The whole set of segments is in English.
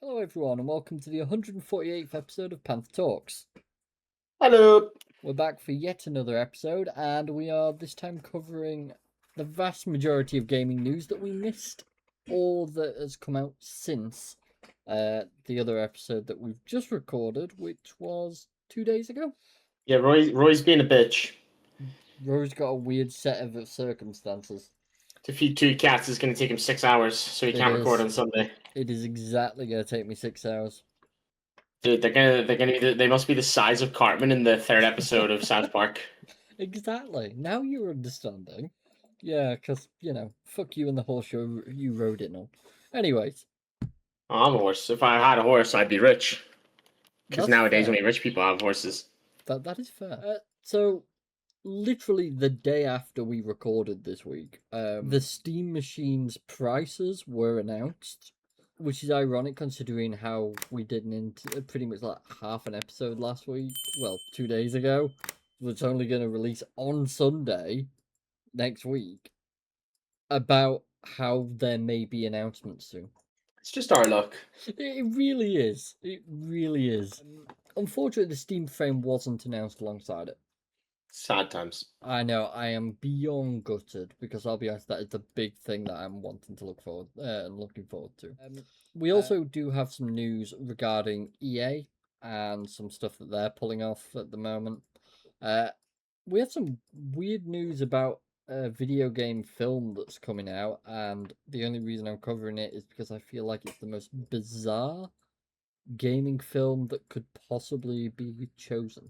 Hello everyone and welcome to the 148th episode of PandTha Talks. Hello. We're back for yet another episode and we are this time covering the vast majority of gaming news that we missed or that has come out since the other episode that we've just recorded, which was 2 days ago. Yeah, Roy's being a bitch. Rory's got a weird set of circumstances. To feed two cats is going to take him 6 hours, so he can't record on Sunday. It is exactly going to take me 6 hours. Dude, they must be the size of Cartman in the third episode of South Park. Exactly. Now you're understanding. Yeah, because, fuck you and the horse you rode it on. Anyways. Oh, I'm a horse. If I had a horse, I'd be rich. Because nowadays fair. only rich people have horses. That is fair. So, literally the day after we recorded this week, the Steam Machine's prices were announced, which is ironic considering how we did pretty much like half an episode last week. Well, 2 days ago. Was only going to release on Sunday next week about how there may be announcements soon. It's just our luck. It really is. It really is. Unfortunately, the Steam frame wasn't announced alongside it. Sad times. I know. I am beyond gutted because I'll be honest, that is the big thing that I'm wanting to look forward and looking forward to. We also do have some news regarding EA and some stuff that they're pulling off at the moment. We had some weird news about a video game film that's coming out, and the only reason I'm covering it is because I feel like it's the most bizarre gaming film that could possibly be chosen.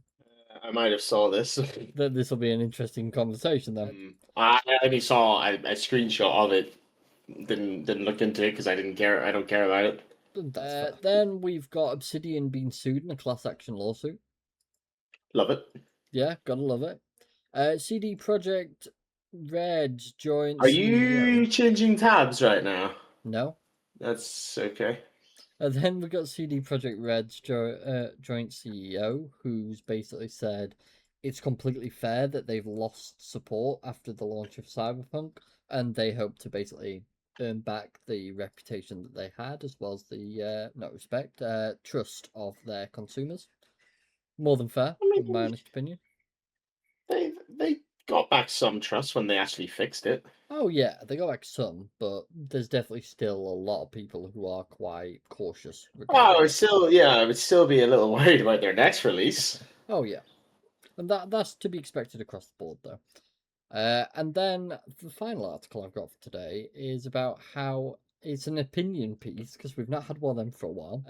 I might have saw this. This will be an interesting conversation, though. I only saw a screenshot of it. Didn't look into it because I didn't care. I don't care about it. Then we've got Obsidian being sued in a class action lawsuit. Love it. Yeah, gotta love it. CD Projekt Red joint Are CEO. you changing tabs right now? No. That's okay. And then we got CD Projekt Red's joint CEO, who's basically said it's completely fair that they've lost support after the launch of Cyberpunk, and they hope to basically earn back the reputation that they had, as well as the trust of their consumers. More than fair, in my honest opinion. They got back some trust when they actually fixed it. Oh yeah, they got back some, but there's definitely still a lot of people who are quite cautious. I would still be a little worried about their next release. Oh yeah, and that's to be expected across the board though. And then the final article I've got for today is about how it's an opinion piece because we've not had one of them for a while.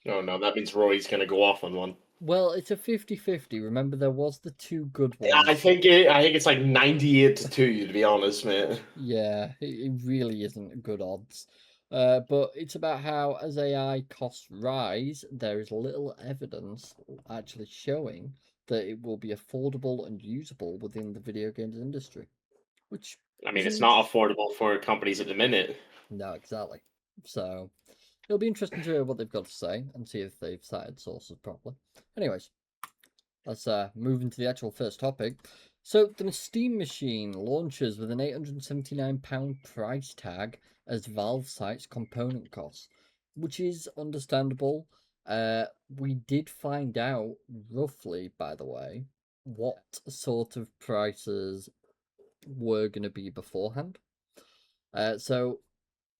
Oh no, that means Roy's going to go off on one. Well, it's a 50-50. Remember, there was the two good ones. I think it's like 98-2, to be honest, mate. Yeah, it really isn't good odds. But it's about how as AI costs rise, there is little evidence actually showing that it will be affordable and usable within the video games industry. Which I mean, it's not affordable for companies at the minute. No, exactly. So it'll be interesting to hear what they've got to say and see if they've cited sources properly. Anyways, let's move into the actual first topic. So the Steam Machine launches with an £879 price tag as Valve cites component costs, which is understandable. We did find out roughly, by the way, what sort of prices were going to be beforehand. So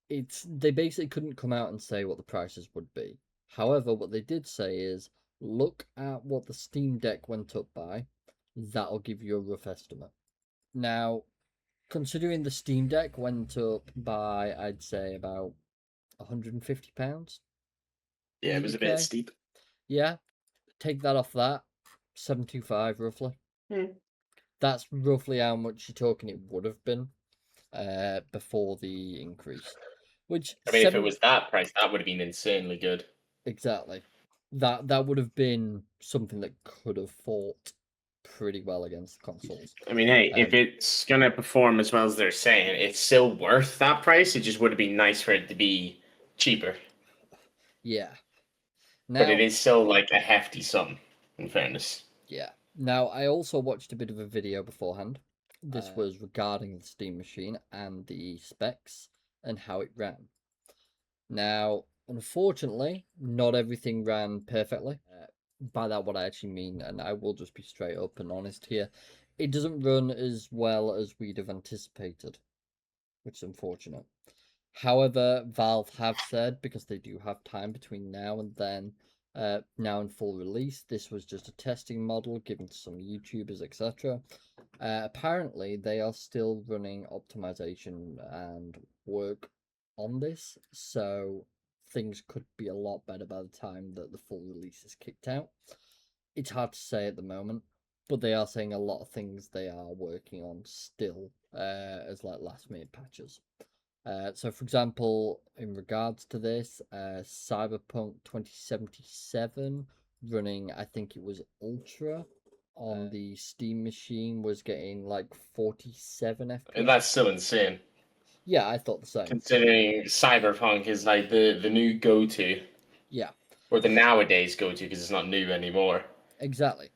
they basically couldn't come out and say what the prices would be. However, what they did say is look at what the Steam Deck went up by. That'll give you a rough estimate. Now, considering the Steam Deck went up by, I'd say, about £150. Yeah, it was a bit steep. Yeah, take that off that, 725 roughly. That's roughly how much you're talking it would have been before the increase. Which I mean, if it was that price, that would have been insanely good. Exactly. That would have been something that could have fought pretty well against the consoles. I mean, hey, if it's gonna perform as well as they're saying, it's still worth that price. It just would have been nice for it to be cheaper. Yeah. But it is still like a hefty sum, in fairness. Yeah. Now, I also watched a bit of a video beforehand. This was regarding the Steam Machine and the specs and how it ran. Now, Unfortunately, not everything ran perfectly. By that, what I actually mean, and I will just be straight up and honest here, it doesn't run as well as we'd have anticipated, which is unfortunate. However, Valve have said, because they do have time between now and then, now and full release, this was just a testing model given to some YouTubers, etc. Apparently, they are still running optimization and work on this, so things could be a lot better by the time that the full release is kicked out. It's hard to say at the moment, but they are saying a lot of things they are working on still as like last minute patches. So, for example, in regards to this, Cyberpunk 2077 running, I think it was Ultra on the Steam machine, was getting like 47 And FPS. that's still insane. Yeah, I thought the same. Considering Cyberpunk is like the new go-to, Yeah, or the nowadays go-to, because it's not new anymore. exactly.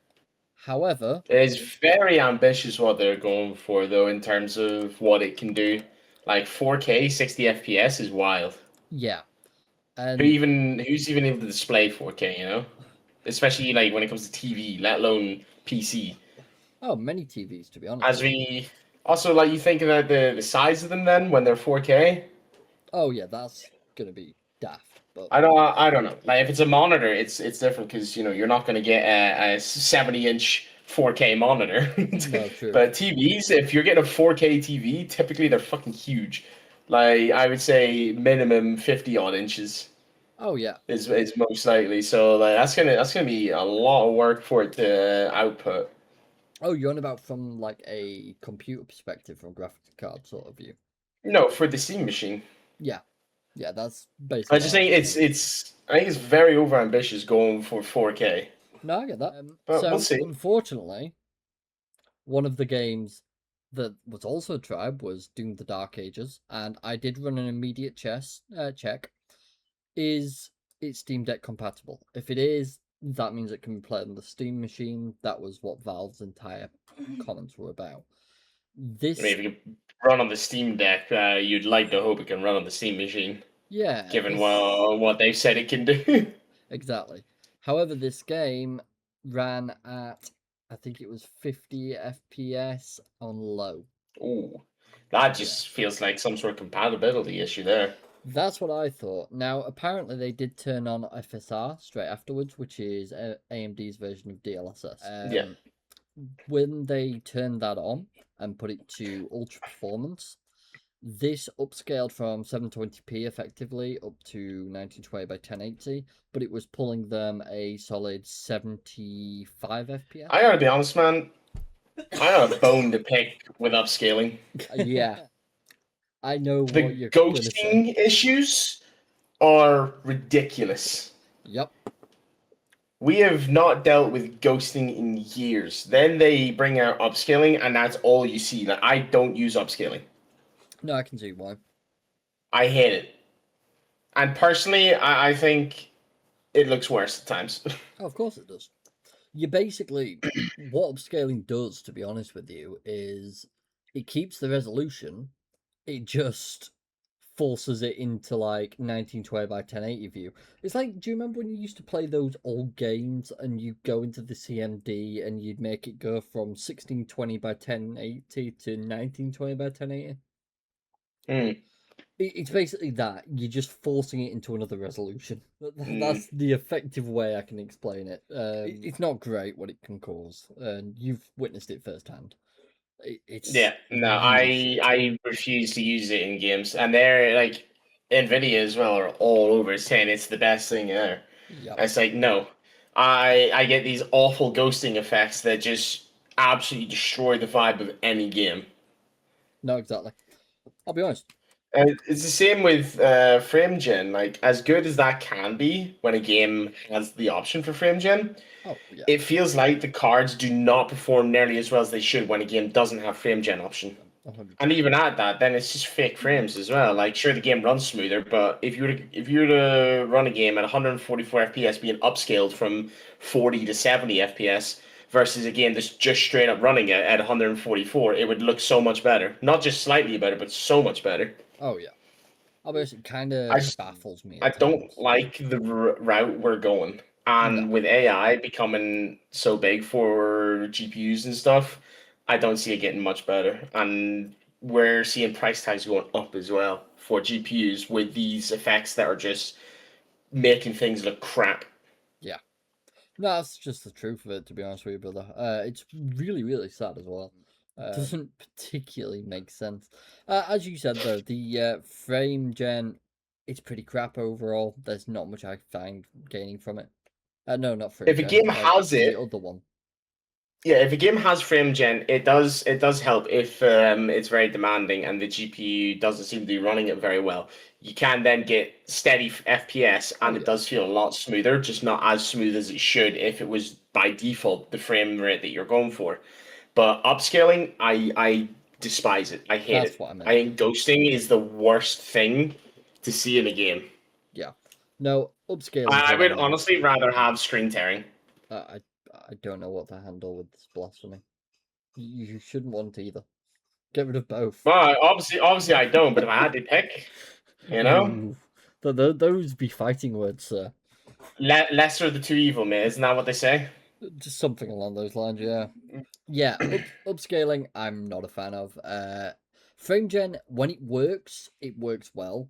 However, It's very ambitious what they're going for, though, in terms of what it can do. Like 4K, 60 FPS is wild. yeah, and Who's even able to display 4K? You know, especially like when it comes to TV, let alone PC. oh, many TVs to be honest As with you. we also like you think about the size of them then when they're 4K. Oh yeah, that's gonna be daft, but I don't know. Like if it's a monitor, it's different because you know you're not going to get a 70-inch 4K monitor. no, true. But TVs, if you're getting a 4K TV, typically they're fucking huge. Like I would say minimum 50 odd inches Oh yeah. is most likely. So like that's gonna be a lot of work for it to output. Oh, you're on about from like a computer perspective, from graphics card sort of view. No, for the Steam machine. Yeah, yeah, that's I basically just what I think was it's saying. it's I think it's very over ambitious going for 4K. No, I get that. But we'll So, see. unfortunately, one of the games that was also tried was Doom: The Dark Ages, and I did run an immediate check. Is it Steam Deck compatible? If it is, that means it can be played on the Steam machine. That was what Valve's entire comments were about. I mean, This, if you can run on the Steam Deck, you'd like to hope it can run on the Steam machine, yeah, given this what they've said it can do. exactly. However, this game ran at, I think it was 50 FPS on low. Ooh, that Yeah. just feels like some sort of compatibility issue there. That's what I thought. Now, apparently, they did turn on FSR straight afterwards, which is AMD's version of DLSS. Yeah, When they turned that on and put it to ultra performance, this upscaled from 720p effectively up to 1920 by 1080, but it was pulling them a solid 75 FPS. I gotta be honest, man. I got a bone to pick with upscaling. Yeah, I know what The you're gonna say. ghosting issues are ridiculous. Yep. We have not dealt with ghosting in years. Then they bring out upscaling, and that's all you see. Like I don't use upscaling. No, I can see why. I hate it. And personally, I think it looks worse at times. Oh, of course it does. You basically, what upscaling does, to be honest with you, is it keeps the resolution. It just forces it into like 1920 by 1080 view. It's like, do you remember when you used to play those old games and you go into the CMD and you'd make it go from 1620 by 1080 to 1920 by 1080? Mm. It's basically that. You're just forcing it into another resolution. Mm. That's the effective way I can explain it. It's not great what it can cause, and you've witnessed it firsthand. It's Yeah, no, really shit. I refuse to use it in games, and they're like Nvidia as well are all over saying it's the best thing ever. Yep. It's like no, I get these awful ghosting effects that just absolutely destroy the vibe of any game. No, exactly. I'll be honest. And it's the same with frame gen. Like as good as that can be when a game has the option for frame gen, Oh, yeah. it feels like the cards do not perform nearly as well as they should when a game doesn't have frame gen option. 100%. And even at that, then it's just fake frames as well. Like, sure, the game runs smoother, but if you were to run a game at 144 FPS being upscaled from 40 to 70 FPS versus a game that's just straight up running it at 144, it would look so much better. Not just slightly better, but so much better. Oh, yeah. I'll be honest, it kind I of just baffles me I at don't times. like the route we're going, and No, with AI becoming so big for GPUs and stuff, I don't see it getting much better. And we're seeing price tags going up as well for GPUs with these effects that are just making things look crap. yeah. No, that's just the truth of it, to be honest with you, brother. It's really, really sad as well. Doesn't particularly make sense. As you said, though, the frame gen, it's pretty crap overall. There's not much I find gaining from it. No, not frame If a gen. game has The it, other one. yeah, if a game has frame gen, it does help if it's very demanding and the GPU doesn't seem to be running it very well. You can then get steady FPS Oh and it yeah, does feel a lot smoother, just not as smooth as it should if it was by default the frame rate that you're going for. But upscaling, I despise it. I hate that's it. what I I meant. think ghosting is the worst thing to see in a game. Yeah. No, upscaling's I what I would meant. honestly rather have screen tearing. I I don't know what to handle with this blasphemy. You shouldn't want either. Get rid of both. Well, obviously I don't, but if I had to pick, you know? Ooh, those be fighting words, sir. Lesser of the two evil, mate. Isn't that what they say? Just something along those lines, yeah. Yeah, upscaling, I'm not a fan of. Frame gen, when it works well.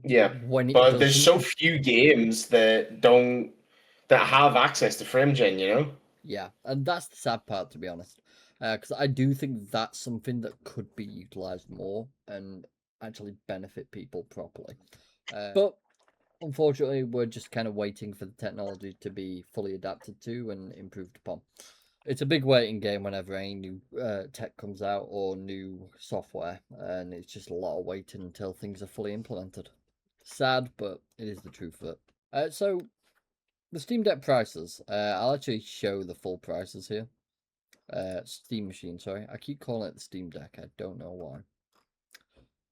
Yeah, When it but there's so doesn't, few games that have access to frame gen. You know? yeah, and that's the sad part, to be honest. Because I do think that's something that could be utilized more and actually benefit people properly. But unfortunately, we're just kind of waiting for the technology to be fully adapted to and improved upon. It's a big waiting game whenever any new tech comes out or new software, and it's just a lot of waiting until things are fully implemented. Sad, but it is the truth of it. So, the Steam Deck prices. I'll actually show the full prices here. Steam Machine, sorry. I keep calling it the Steam Deck, I don't know why.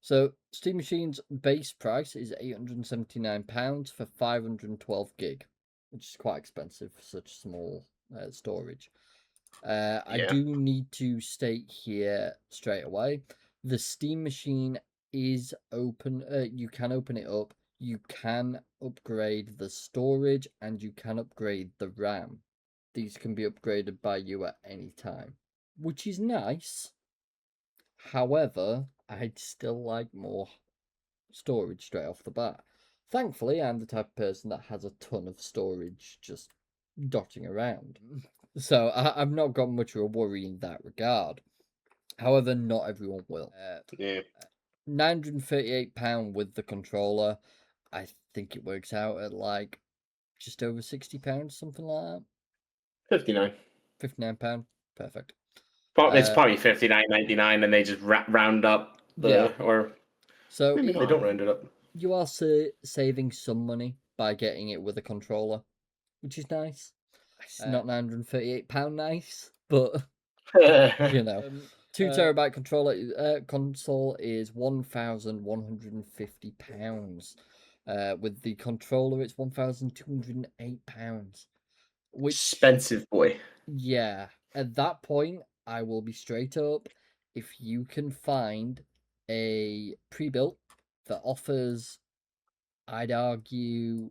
So, Steam Machine's base price is £879 for 512 gig, which is quite expensive for such small storage. I Yeah. do need to state here straight away, the Steam Machine is open. You can open it up. You can upgrade the storage and you can upgrade the RAM. These can be upgraded by you at any time, which is nice. However, I'd still like more storage straight off the bat. Thankfully, I'm the type of person that has a ton of storage just dotting around. So I've not got much of a worry in that regard. However, not everyone will. Yeah. £938 with the controller. I think it works out at like just over £60, something like that. 59. £59. Perfect. It's probably 59.99, and they just round up Yeah. or So maybe they don't round it up. you are saving some money by getting it with a controller, which is nice. It's not £938 nice, but you know. 2 terabyte controller console is £1,150. With the controller, it's £1,208. Which, Expensive boy. yeah, at that point, I will be straight up. If you can find a pre-built that offers, I'd argue,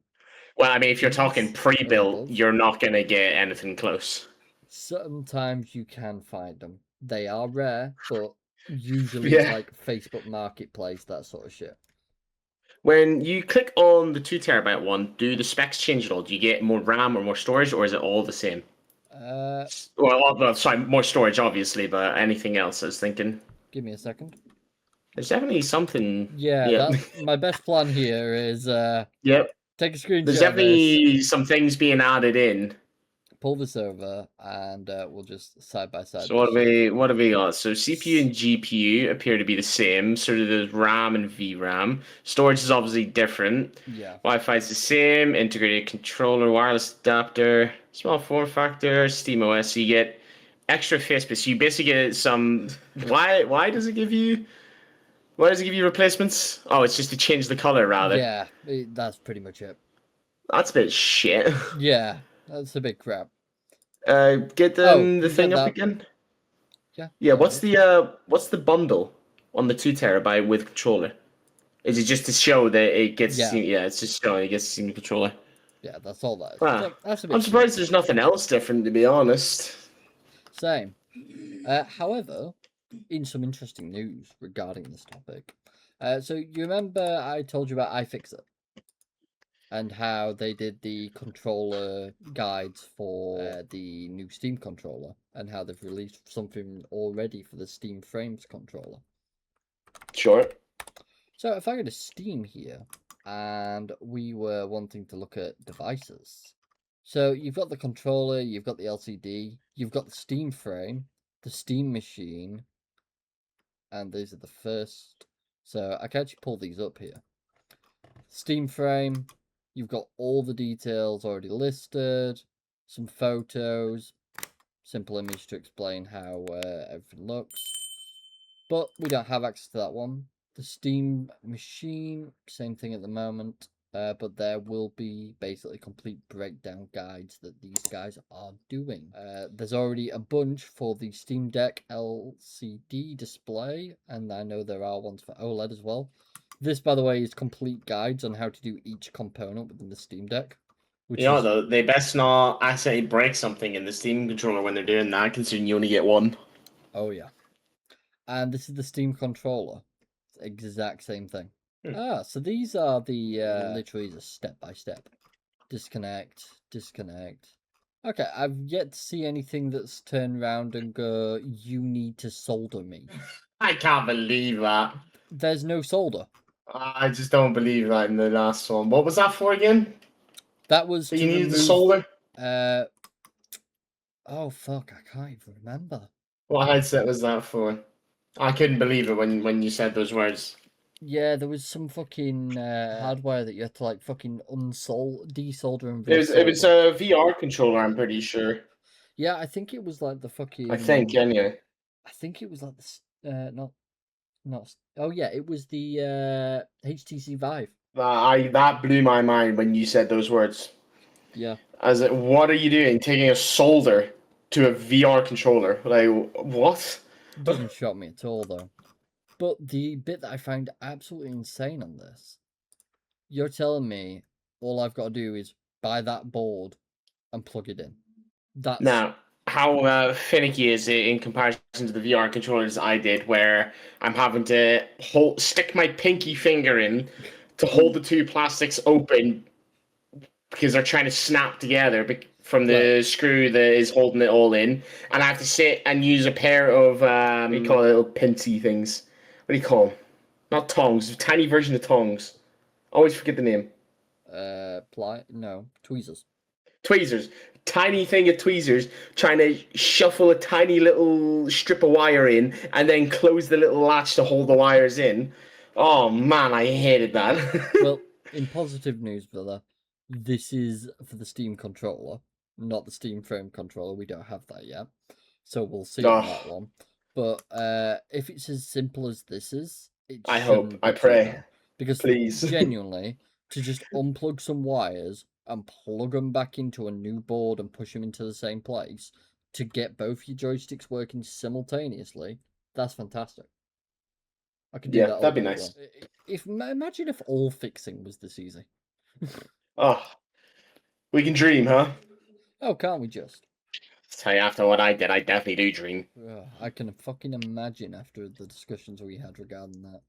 Well, I mean, if you're talking ease or pre-built, above, you're not gonna get anything close. sometimes you can find them. They are rare, but usually it's Yeah. like Facebook Marketplace, that sort of shit. When you click on the 2 terabyte one, do the specs change at all? Do you get more RAM or more storage, or is it all the same? Uh, Well, sorry, more storage, obviously, but anything else? I was thinking. Give me a second. There's definitely something. Yeah, Yeah. that my best plan here is Yep. take a There's screenshot of this, definitely some things being added in. pull this over, and we'll just side by side So what this have shit. we got? So CPU and GPU appear to be the same. So do the RAM and VRAM. Storage is obviously different. Yeah. Wi-Fi is the same. Integrated controller, wireless adapter, small form factor, SteamOS. So you get extra face space. So you basically get some. Why does it give you? Why does it give you replacements? Oh, it's just to change the color rather. Yeah, that's pretty much it. That's a bit shit. Yeah, that's a bit crap. Get Oh, the you get thing up that. again. Yeah. Yeah, there it is. what's the bundle on the 2 terabyte with controller? Is it just to show that it gets Yeah. Steam? Yeah, it's just showing it gets a Steam controller. Yeah, that's all that is. Wow. So that's a bit I'm surprised confusing. there's nothing else different, to be honest. Same. However, in some interesting news regarding this topic, so you remember I told you about iFixit and how they did the controller guides for the new Steam controller and how they've released something already for the Steam Frames controller. Sure. So if I go to Steam here and we were wanting to look at devices, so you've got the controller, you've got the LCD, you've got the Steam frame, the Steam machine, and these are the first. So I can actually pull these up here. Steam frame, you've got all the details already listed, some photos, simple image to explain how everything looks. But we don't have access to that one. The Steam machine, same thing at the moment. But there will be basically complete breakdown guides that these guys are doing. There's already a bunch for the Steam Deck LCD display, and I know there are ones for OLED as well. This, by the way, is complete guides on how to do each component within the Steam Deck. Which You know, is, though, they best not accidentally break something in the Steam controller when they're doing that, considering you only get one. oh yeah. And this is the Steam controller. Exact same thing. So these are the literally just step by step. Disconnect, disconnect. Okay, I've yet to see anything that's turned around and go, you need to solder me. I can't believe that. There's no solder. I just don't believe that in the last one. What was that for again? That was That to you needed remove, the solder? Oh fuck, I can't even remember. What headset was that for? I couldn't believe it when you said those words. Yeah, there was some fucking hardware that you had to like fucking desolder and It was resolder. a VR controller, I'm pretty sure. Yeah, I think it was like the fucking. I think, anyway. I think it was like the not. Oh yeah, it was the HTC Vive. That blew my mind when you said those words. Yeah, As like, what are you doing? Taking a solder to a VR controller? Like, what? doesn't shock me at all though. But the bit that I found absolutely insane on this, you're telling me all I've got to do is buy that board and plug it in. That's Now, how finicky is it in comparison to the VR controllers I did, where I'm having to stick my pinky finger in to hold the two plastics open because they're trying to snap together from the screw that is holding it all in, and I have to sit and use a pair of what do you call it, little pincy things? What do you call them? Not tongs, a tiny version of tongs. Always forget the name. tweezers. Tweezers. Tiny thing of tweezers, trying to shuffle a tiny little strip of wire in and then close the little latch to hold the wires in. Oh man, I hated that. Well, in positive news, brother, this is for the Steam controller, not the Steam frame controller. We don't have that yet, so we'll see on that one. But if it's as simple as this is, it I shouldn't hope, be I too pray. bad. Because Please. genuinely, to just unplug some wires and plug them back into a new board and push them into the same place to get both your joysticks working simultaneously, that's fantastic. I could do Yeah, that all that'd be day nice. long. Imagine if all fixing was this easy. Oh, we can dream, huh? Oh, can't we just? Tell you, after what I did, I definitely do dream. I can fucking imagine after the discussions we had regarding that.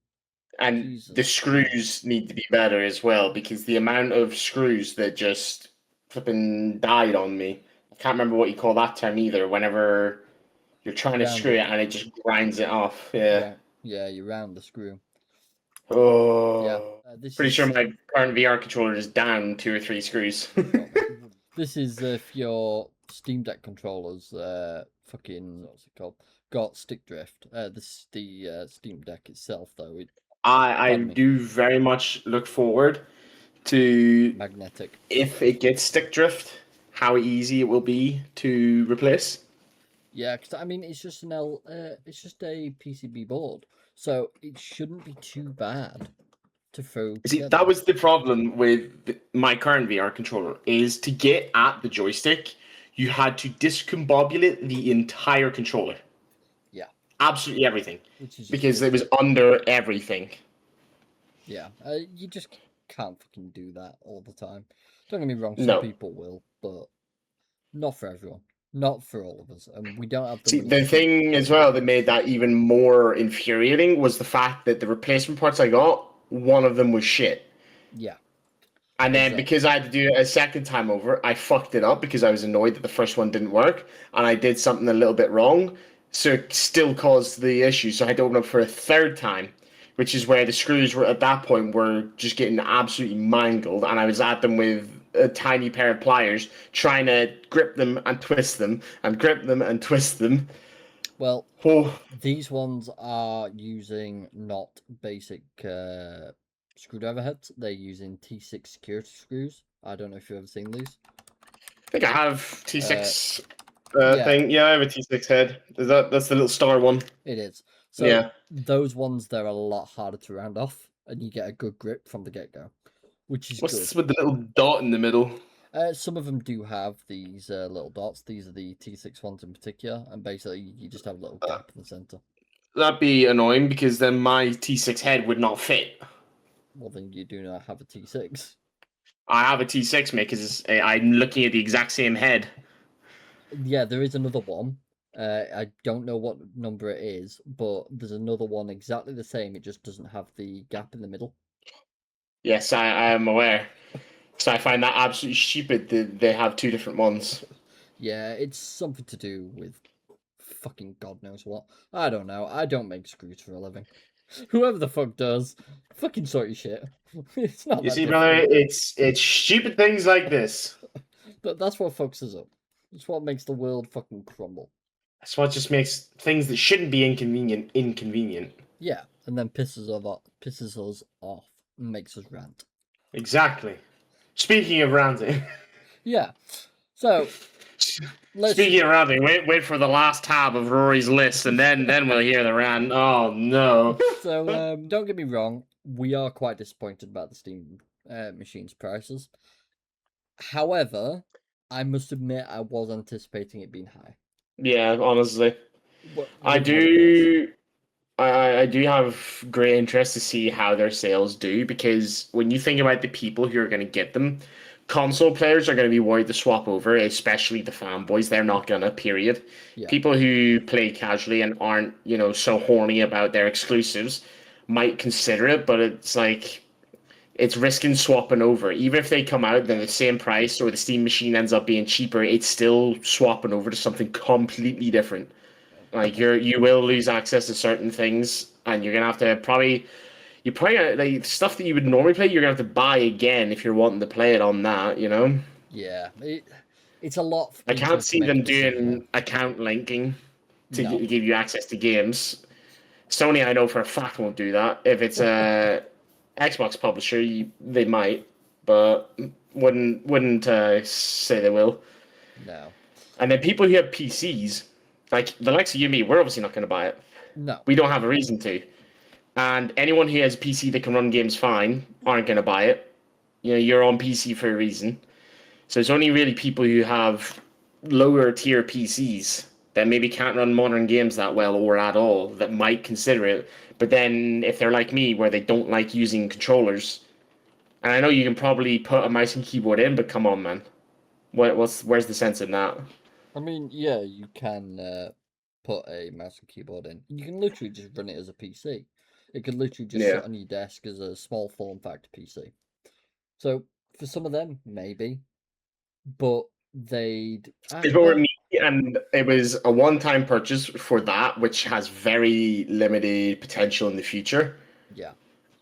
And Jesus the screws need to be better as well, because the amount of screws that just flipping died on me. I can't remember what you call that term either. Whenever you're trying to screw it and it just grinds it off. Yeah. Yeah, you round the screw. Oh. Yeah. Pretty sure my current VR controller is down 2 or 3 screws. This is if your Steam Deck controllers, fucking what's it called? Got stick drift. The Steam Deck itself, though, I do very much look forward to magnetic. If it gets stick drift, how easy it will be to replace. Yeah, because I mean, it's just it's just a PCB board, so it shouldn't be too bad to throw. See, that was the problem with my current VR controller. Is to get at the joystick, you had to discombobulate the entire controller. Yeah, absolutely everything, which is because it was under everything. Yeah, you just can't fucking do that all the time. Don't get me wrong, some No. people will, but not for everyone. Not for all of us. And we don't have the See, money to the keep thing as putting well up that with made it. that even more infuriating was the fact that the replacement parts I got, one of them was shit. Yeah, And then exactly. because I had to do it a second time over, I fucked it up because I was annoyed that the first one didn't work and I did something a little bit wrong. So it still caused the issue. So I had to open up for a third time, which is where the screws were at that point were just getting absolutely mangled. And I was at them with a tiny pair of pliers trying to grip them and twist them and grip them and twist them. Well, Oh, these ones are using not basic screwdriver heads. They're using T6 security screws. I don't know if you've ever seen these. I think I have Uh, T6 yeah, thing. Yeah, I have a T6 head. That's the little star one. it is. So Yeah. those ones, they're a lot harder to round off, and you get a good grip from the get-go, which is What's good. this with the little dot in the middle? Some of them do have these little dots. These are the T6 ones in particular, and basically you just have a little gap in the center. That'd be annoying because then my T6 head would not fit. Well, then you do not have a T6. I have a T6, mate, because I'm looking at the exact same head. Yeah, there is another one. I don't know what number it is, but there's another one exactly the same. It just doesn't have the gap in the middle. Yes, I am aware. So I find that absolutely stupid that they have two different ones. Yeah, it's something to do with fucking God knows what. I don't know. I don't make screws for a living. Whoever the fuck does, fucking sort your shit. It's not You that see, brother, difficult. it's stupid things like this. But that's what fucks us up. It's what makes the world fucking crumble. That's what just makes things that shouldn't be inconvenient inconvenient. Yeah, and then pisses us off, and makes us rant. Exactly. Speaking of ranting, Yeah. So let's. speaking of ranting, wait for the last tab of Rory's list, and then we'll hear the rant. Oh no. So don't get me wrong, we are quite disappointed about the Steam machine's prices. However, I must admit I was anticipating it being high. Yeah, honestly. I With what it was. do I do have great interest to see how their sales do because when you think about the people who are going to get them, console players are going to be worried to swap over, especially the fanboys. They're not gonna, period. Yeah. People who play casually and aren't, so horny about their exclusives might consider it, but it's like it's risking swapping over. Even if they come out, they're the same price, or the Steam machine ends up being cheaper, it's still swapping over to something completely different. Like you will lose access to certain things, and you're gonna have to like stuff that you would normally play. You're gonna have to buy again if you're wanting to play it on that. Yeah. It's a lot I can't easier to see make a them decision now. doing account linking to No. give you access to games. Sony, I know for a fact, won't do that. If it's a Xbox publisher, they might, but wouldn't say they will. No. And then people who have PCs, like the likes of you and me, we're obviously not going to buy it. No. We don't have a reason to. And anyone who has a PC that can run games fine aren't going to buy it. You're on PC for a reason. So it's only really people who have lower tier PCs that maybe can't run modern games that well or at all that might consider it. But then if they're like me, where they don't like using controllers, and I know you can probably put a mouse and keyboard in, but come on, man, where's the sense in that? I mean, yeah, you can put a mouse and keyboard in. You can literally just run it as a PC. It could literally just Yeah. sit on your desk as a small form factor PC. So for some of them, maybe, but they'd If it were well, me and it was a one-time purchase for that, which has very limited potential in the future, yeah,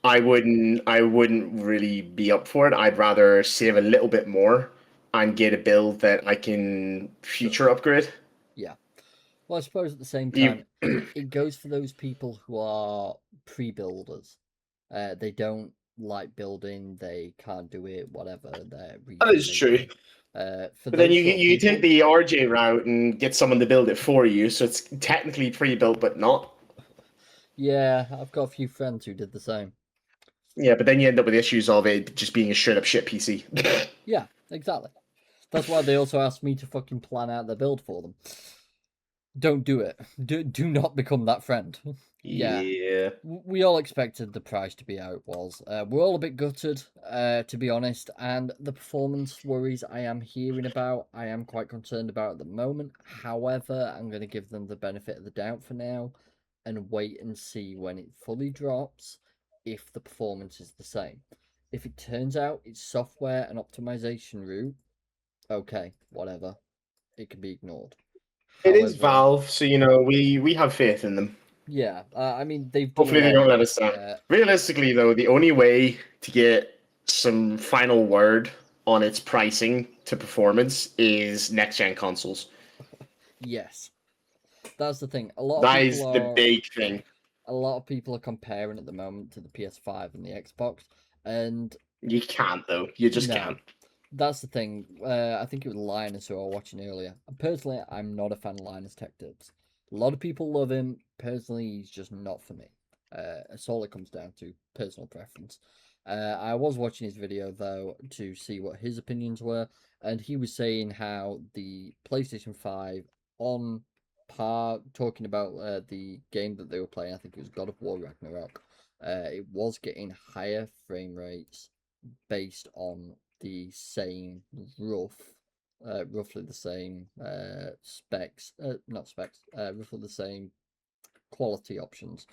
I wouldn't really be up for it. I'd rather save a little bit more and get a build that I can sure, future upgrade. yeah. Well, I suppose at the same You, time, it goes for those people who are pre-builders. They don't like building. They can't do it. Whatever their that reason is may true. be. For But then those you sort of you take people, the RJ route and get someone to build it for you, so it's technically pre-built but not. yeah, I've got a few friends who did the same. Yeah, but then you end up with issues of it just being a straight up shit PC. Yeah, exactly. That's why they also asked me to fucking plan out their build for them. Don't do it. Do not become that friend. Yeah. Yeah. We all expected the price to be how it was. We're all a bit gutted, to be honest, and the performance worries I am hearing about, I am quite concerned about at the moment. However, I'm going to give them the benefit of the doubt for now and wait and see when it fully drops if the performance is the same. If it turns out it's software and optimization route, okay, whatever. It can be ignored. It is However, Valve, so we have faith in them. yeah, I mean, they've done a Hopefully they lot. don't let us down. Realistically, though, the only way to get some final word on its pricing to performance is next gen consoles. Yes, that's the thing. A lot of That people is the are big thing. a lot of people are comparing at the moment to the PS5 and the Xbox, and You can't though. You just no, can't. that's the thing. I think it was Linus who I was watching earlier. And personally, I'm not a fan of Linus Tech Tips. A lot of people love him. Personally, he's just not for me. That's all it comes down to, personal preference. I was watching his video though to see what his opinions were, and he was saying how the PlayStation 5 on par, talking about the game that they were playing, I think it was God of War Ragnarok, it was getting higher frame rates based on the same roughly the same specs, not specs, roughly the same quality options.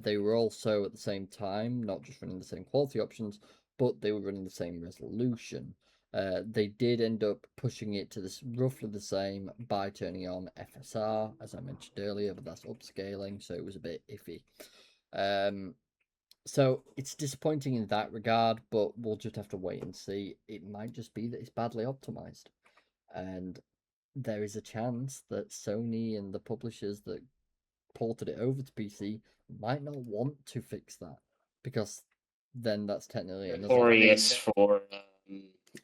They were also at the same time not just running the same quality options, but they were running the same resolution. They did end up pushing it to this roughly the same by turning on FSR, as I mentioned earlier, but that's upscaling, so it was a bit iffy. Um, so it's disappointing in that regard, but we'll just have to wait and see. It might just be that it's badly optimized, and there is a chance that Sony and the publishers that ported it over to PC might not want to fix that because then that's technically another. Notorious for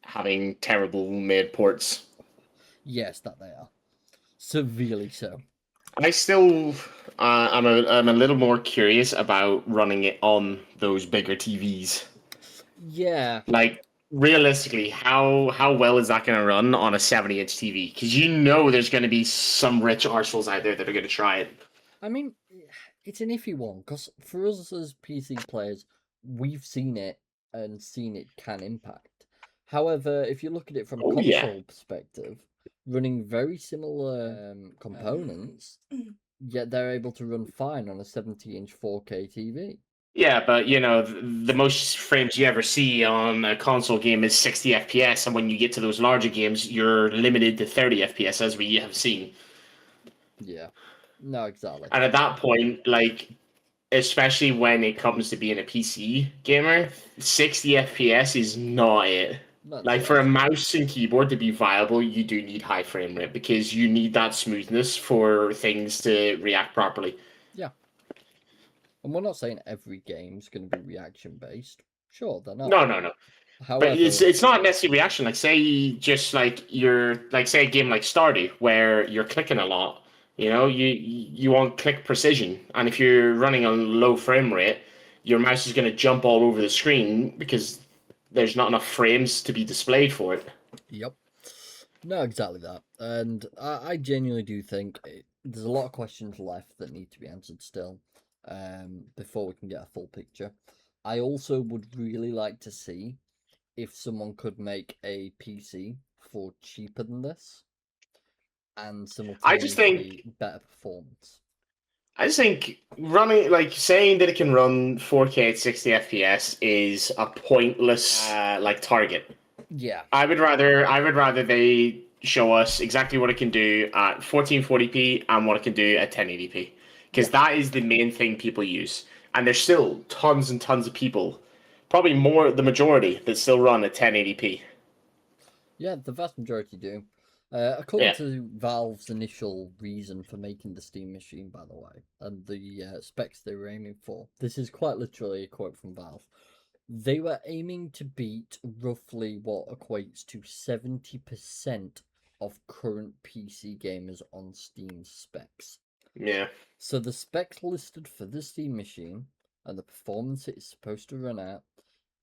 having terrible made ports. Yes, that they are severely so. I still, I'm a little more curious about running it on those bigger TVs. Yeah, Like realistically, how well is that going to run on a 70-inch TV? Because you know there's going to be some rich arseholes out there that are going to try it. I mean, it's an iffy one because for us as PC players, we've seen it and seen it can impact. However, if you look at it from a Oh yeah, console perspective, running very similar components, yet they're able to run fine on a 70-inch 4K TV. yeah, but you know the most frames you ever see on a console game is 60 FPS, and when you get to those larger games, you're limited to 30 FPS, as we have seen. Yeah, no, exactly. And at that point, like especially when it comes to being a PC gamer, 60 FPS is not it. That's Like it. for a mouse and keyboard to be viable, you do need high frame rate because you need that smoothness for things to react properly. Yeah, and we're not saying every game's going to be reaction based. Sure, they're not. No, no, no. But it's However, it's not necessarily reaction. Like say just like you're like say a game like Stardew where you're clicking a lot. You know, you want click precision, and if you're running on low frame rate, your mouse is going to jump all over the screen because there's not enough frames to be displayed for it. yep. No, exactly that. And I genuinely do think there's a lot of questions left that need to be answered still before we can get a full picture. I also would really like to see if someone could make a PC for cheaper than this and I just think simultaneously better performance. I just think running like saying that it can run 4K at 60 FPS is a pointless like target. Yeah, I would rather they show us exactly what it can do at 1440p and what it can do at 1080p yeah, because that is the main thing people use. And there's still tons and tons of people, probably more the majority that still run at 1080p. yeah, the vast majority do. According Yeah. to Valve's initial reason for making the Steam machine, by the way, and the specs they were aiming for, this is quite literally a quote from Valve. They were aiming to beat roughly what equates to 70% of current PC gamers on Steam specs. Yeah. So the specs listed for the Steam machine and the performance it is supposed to run at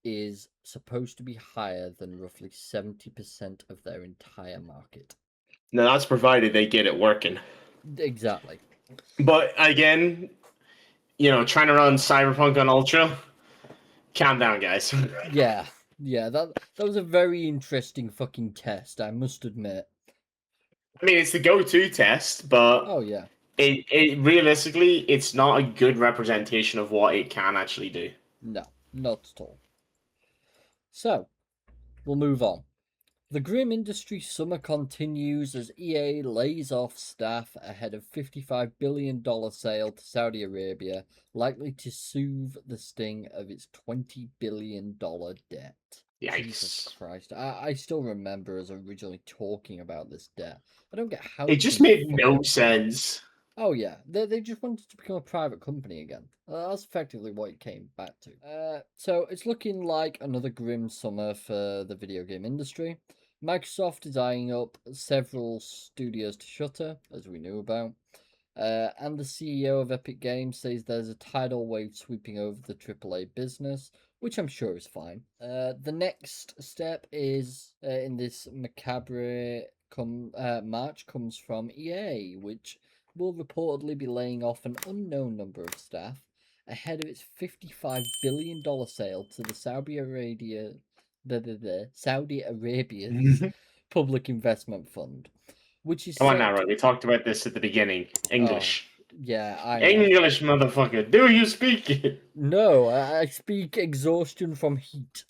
is supposed to be higher than roughly 70% of their entire market. Now that's provided they get it working. Exactly. But again, trying to run Cyberpunk on Ultra, calm down, guys. Yeah, yeah. That was a very interesting fucking test, I must admit. I mean, it's the go-to test, but Oh yeah. it realistically, it's not a good representation of what it can actually do. No, not at all. So, we'll move on. The grim industry summer continues as EA lays off staff ahead of $55 billion sale to Saudi Arabia, likely to soothe the sting of its $20 billion debt. Jesus Yikes! Christ. I still remember us originally talking about this debt. I don't get how It they just can made fucking no afford it. sense. Oh yeah, they just wanted to become a private company again. That's effectively what it came back to. So it's looking like another grim summer for the video game industry. Microsoft is eyeing up several studios to shutter, as we knew about. And the CEO of Epic Games says there's a tidal wave sweeping over the AAA business, which I'm sure is fine. The next step is in this macabre march comes from EA, which will reportedly be laying off an unknown number of staff ahead of its $55 billion sale to the Saudi Arabia's Come public investment fund, which is on now, set. right? We talked about this at the beginning. Oh, English. yeah, I know. English, motherfucker. Do you speak it? No, I speak exhaustion from heat.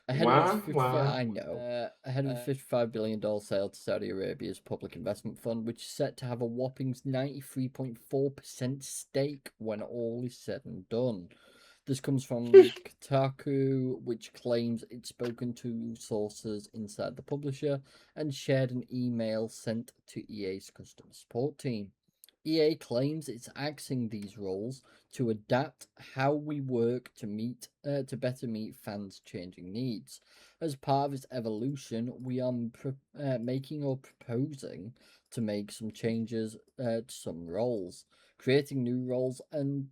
Ahead of its Wah, 55, wah. I know. Ahead of its $55 billion sale to Saudi Arabia's public investment fund, which is set to have a whopping 93.4% stake when all is said and done. This comes from Kotaku, which claims it's spoken to sources inside the publisher and shared an email sent to EA's customer support team. EA claims it's axing these roles to adapt how we work to better meet fans' changing needs. As part of its evolution, we are making or proposing to make some changes to some roles, creating new roles and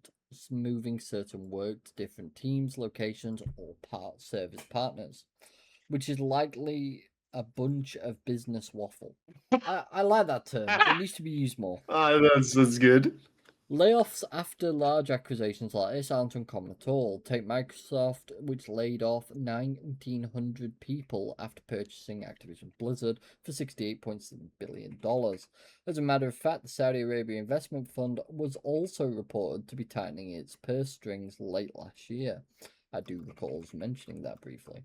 moving certain work to different teams, locations, or service partners, which is likely a bunch of business waffle. I like that term. It needs to be used more. That's good. Layoffs after large acquisitions like this aren't uncommon at all. Take Microsoft, which laid off 1,900 people after purchasing Activision Blizzard for $68.7 billion. As a matter of fact, the Saudi Arabia Investment Fund was also reported to be tightening its purse strings late last year. I do recall us mentioning that briefly.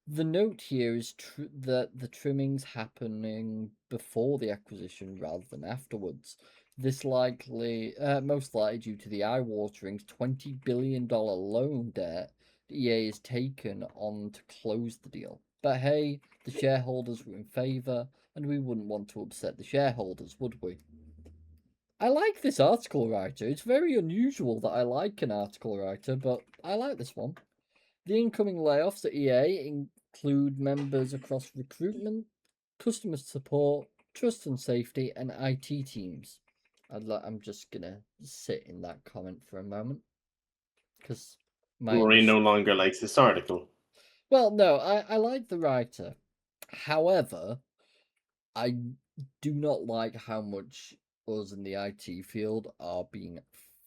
The note here is that the trimmings happening before the acquisition rather than afterwards. This most likely due to the eye-watering $20 billion loan debt EA has taken on to close the deal. But hey, the shareholders were in favour, and we wouldn't want to upset the shareholders, would we? I like this article writer. It's very unusual that I like an article writer, but I like this one. The incoming layoffs at EA include members across recruitment, customer support, trust and safety, and IT teams. I'm just gonna sit in that comment for a moment because Rory no longer likes this article. well, no, I like the writer. However, I do not like how much us in the IT field are being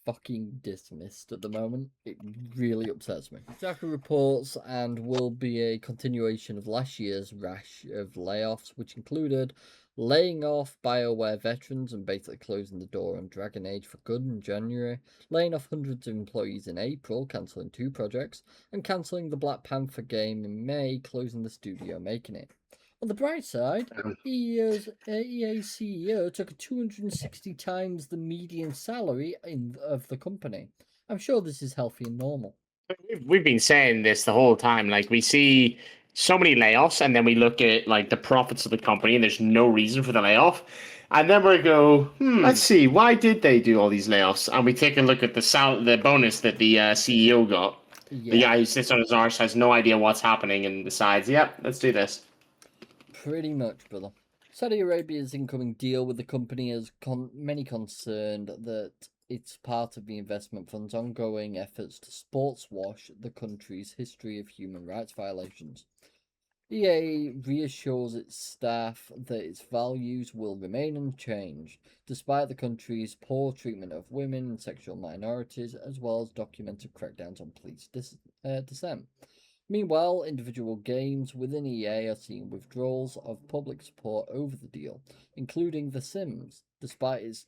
fucking dismissed at the moment. It really upsets me. Kotaku reports and will be a continuation of last year's rash of layoffs, which included laying off BioWare veterans and basically closing the door on Dragon Age for good in January, laying off hundreds of employees in April, cancelling 2 projects, and cancelling the Black Panther game in May, closing the studio making it. On the bright side, EA CEO took 260 times the median salary of the company. I'm sure this is healthy and normal. We've been saying this the whole time. Like, we see so many layoffs, and then we look at like the profits of the company, and there's no reason for the layoff. And then we go, let's see, why did they do all these layoffs? And we take a look at the bonus that the CEO got. The Yeah, guy who sits on his arse has no idea what's happening and decides, yep, let's do this. pretty much, brother. Saudi Arabia's incoming deal with the company has many concerned that it's part of the investment fund's ongoing efforts to sports wash the country's history of human rights violations. EA reassures its staff that its values will remain unchanged, despite the country's poor treatment of women and sexual minorities, as well as documented crackdowns on police dissent. Meanwhile, individual games within EA are seeing withdrawals of public support over the deal, including The Sims, despite its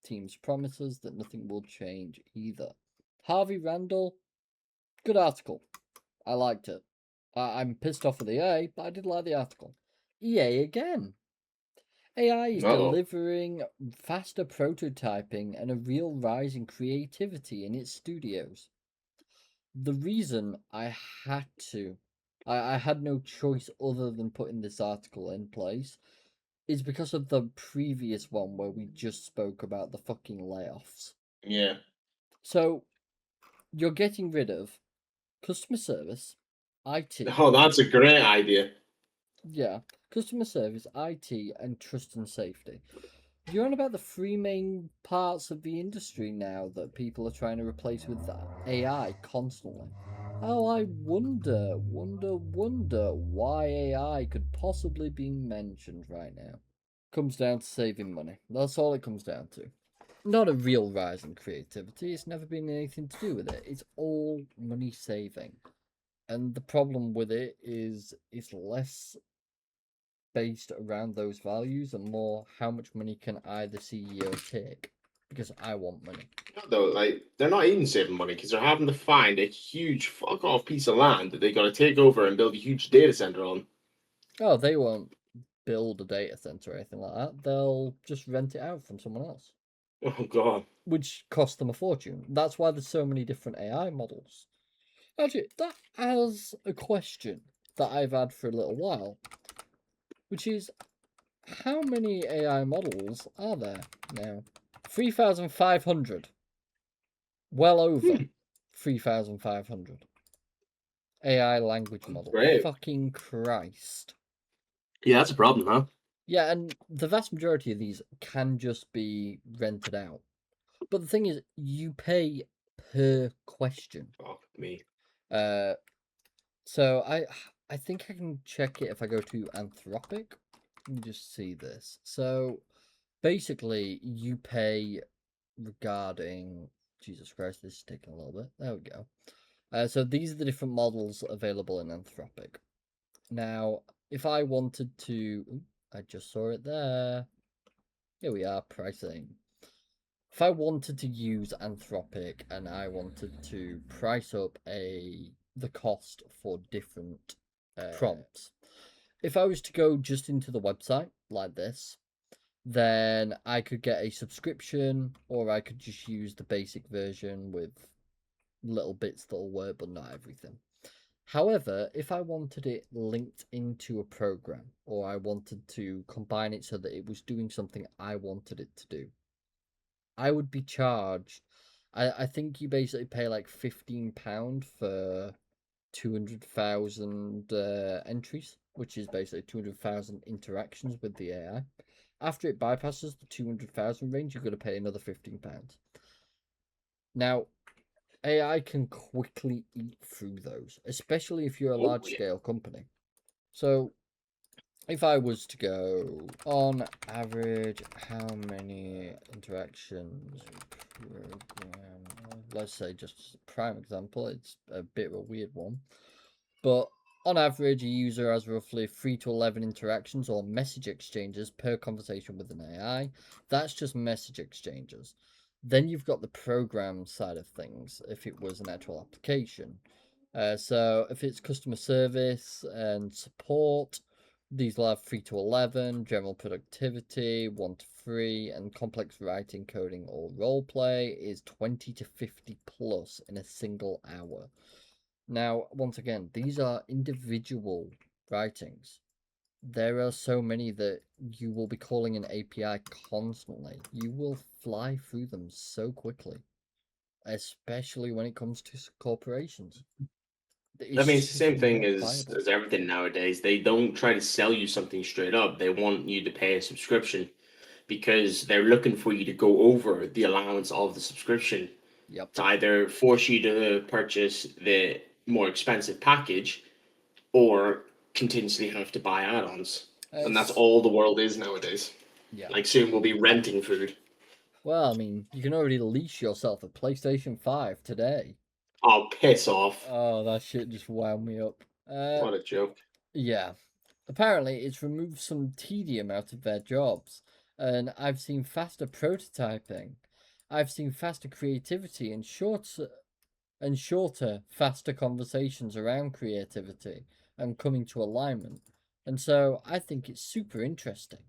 team's promises that nothing will change either. Harvey Randall, good article. I liked it. I'm pissed off with EA, but I did like the article. EA again. AI is Uh-oh. delivering faster prototyping and a real rise in creativity in its studios. The reason I had to, I had no choice other than putting this article in place, is because of the previous one where we just spoke about the fucking layoffs. Yeah. So, you're getting rid of customer service, IT, Oh, that's a great idea. yeah, customer service, IT, and trust and safety. You're on about the three main parts of the industry now that people are trying to replace with AI constantly. Oh, I wonder why AI could possibly be mentioned right now. Comes down to saving money. That's all it comes down to. Not a real rise in creativity. It's never been anything to do with it. It's all money saving. And the problem with it is it's less based around those values and more how much money can I, the CEO, take because I want money. No, though, like they're not even saving money because they're having to find a huge fuck off piece of land that they got to take over and build a huge data center on. Oh, they won't build a data center or anything like that. They'll just rent it out from someone else, Oh god. which costs them a fortune. That's why there's so many different AI models. Actually, that has a question that I've had for a little while, which is how many AI models are there now? 3,500. Well over 3,500. AI language model. Great. Fucking Christ. Yeah, that's a problem, huh? Yeah, and the vast majority of these can just be rented out. But the thing is, you pay per question. Fuck me. Uh, so I think I can check it if I go to Anthropic. Let me just see this. So basically, you pay regarding Jesus Christ. This is taking a little bit. There we go. So these are the different models available in Anthropic. Now, if I wanted to, I just saw it there. Here we are, pricing. If I wanted to use Anthropic and I wanted to price up the cost for different prompts, if I was to go just into the website like this, then I could get a subscription, or I could just use the basic version with little bits that'll work, but not everything. However, if I wanted it linked into a program, or I wanted to combine it so that it was doing something I wanted it to do, I would be charged. I think you basically pay like £15 for 200,000 entries, which is basically 200,000 interactions with the AI. After it bypasses the 200,000 range, you're going to pay another £15. Now, AI can quickly eat through those, especially if you're a Oh large yeah. scale company. So, if I was to go on average, how many interactions program? Let's say just prime example. It's a bit of a weird one, but on average, a user has roughly 3 to 11 interactions or message exchanges per conversation with an AI. That's just message exchanges. Then you've got the program side of things, if it was an actual application. So if it's customer service and support, these will have 3 to 11, general productivity 1 to 3, and complex writing, coding, or role play is 20 to 50 plus in a single hour. Now, once again, these are individual writings. There are so many that you will be calling an API constantly. You will fly through them so quickly, especially when it comes to corporations. I mean, It's it's the just same thing not viable. as everything nowadays. They don't try to sell you something straight up. They want you to pay a subscription because they're looking for you to go over the allowance of the subscription Yep. to either force you to purchase the more expensive package or continuously have to buy add-ons. And that's It's, all the world is nowadays. yeah. Like soon we'll be renting food. Well, I mean, you can already lease yourself a PlayStation 5 today. Oh, piss off. Oh, that shit just wound me up. What a joke. Yeah. Apparently, it's removed some tedium out of their jobs, and I've seen faster prototyping. I've seen faster creativity and shorter, faster conversations around creativity and coming to alignment. And so I think it's super interesting.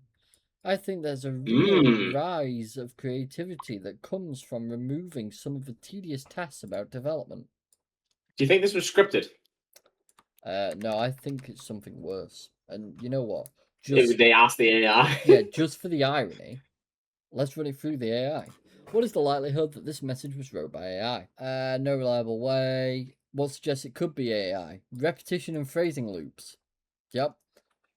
I think there's a real Mmm. rise of creativity that comes from removing some of the tedious tasks about development. Do you think this was scripted? No, I think it's something worse. And you know what? Just They asked the AI. Yeah, just for the irony, let's run it through the AI. What is the likelihood that this message was wrote by AI? No reliable way. What suggests it could be AI? Repetition and phrasing loops. Yep.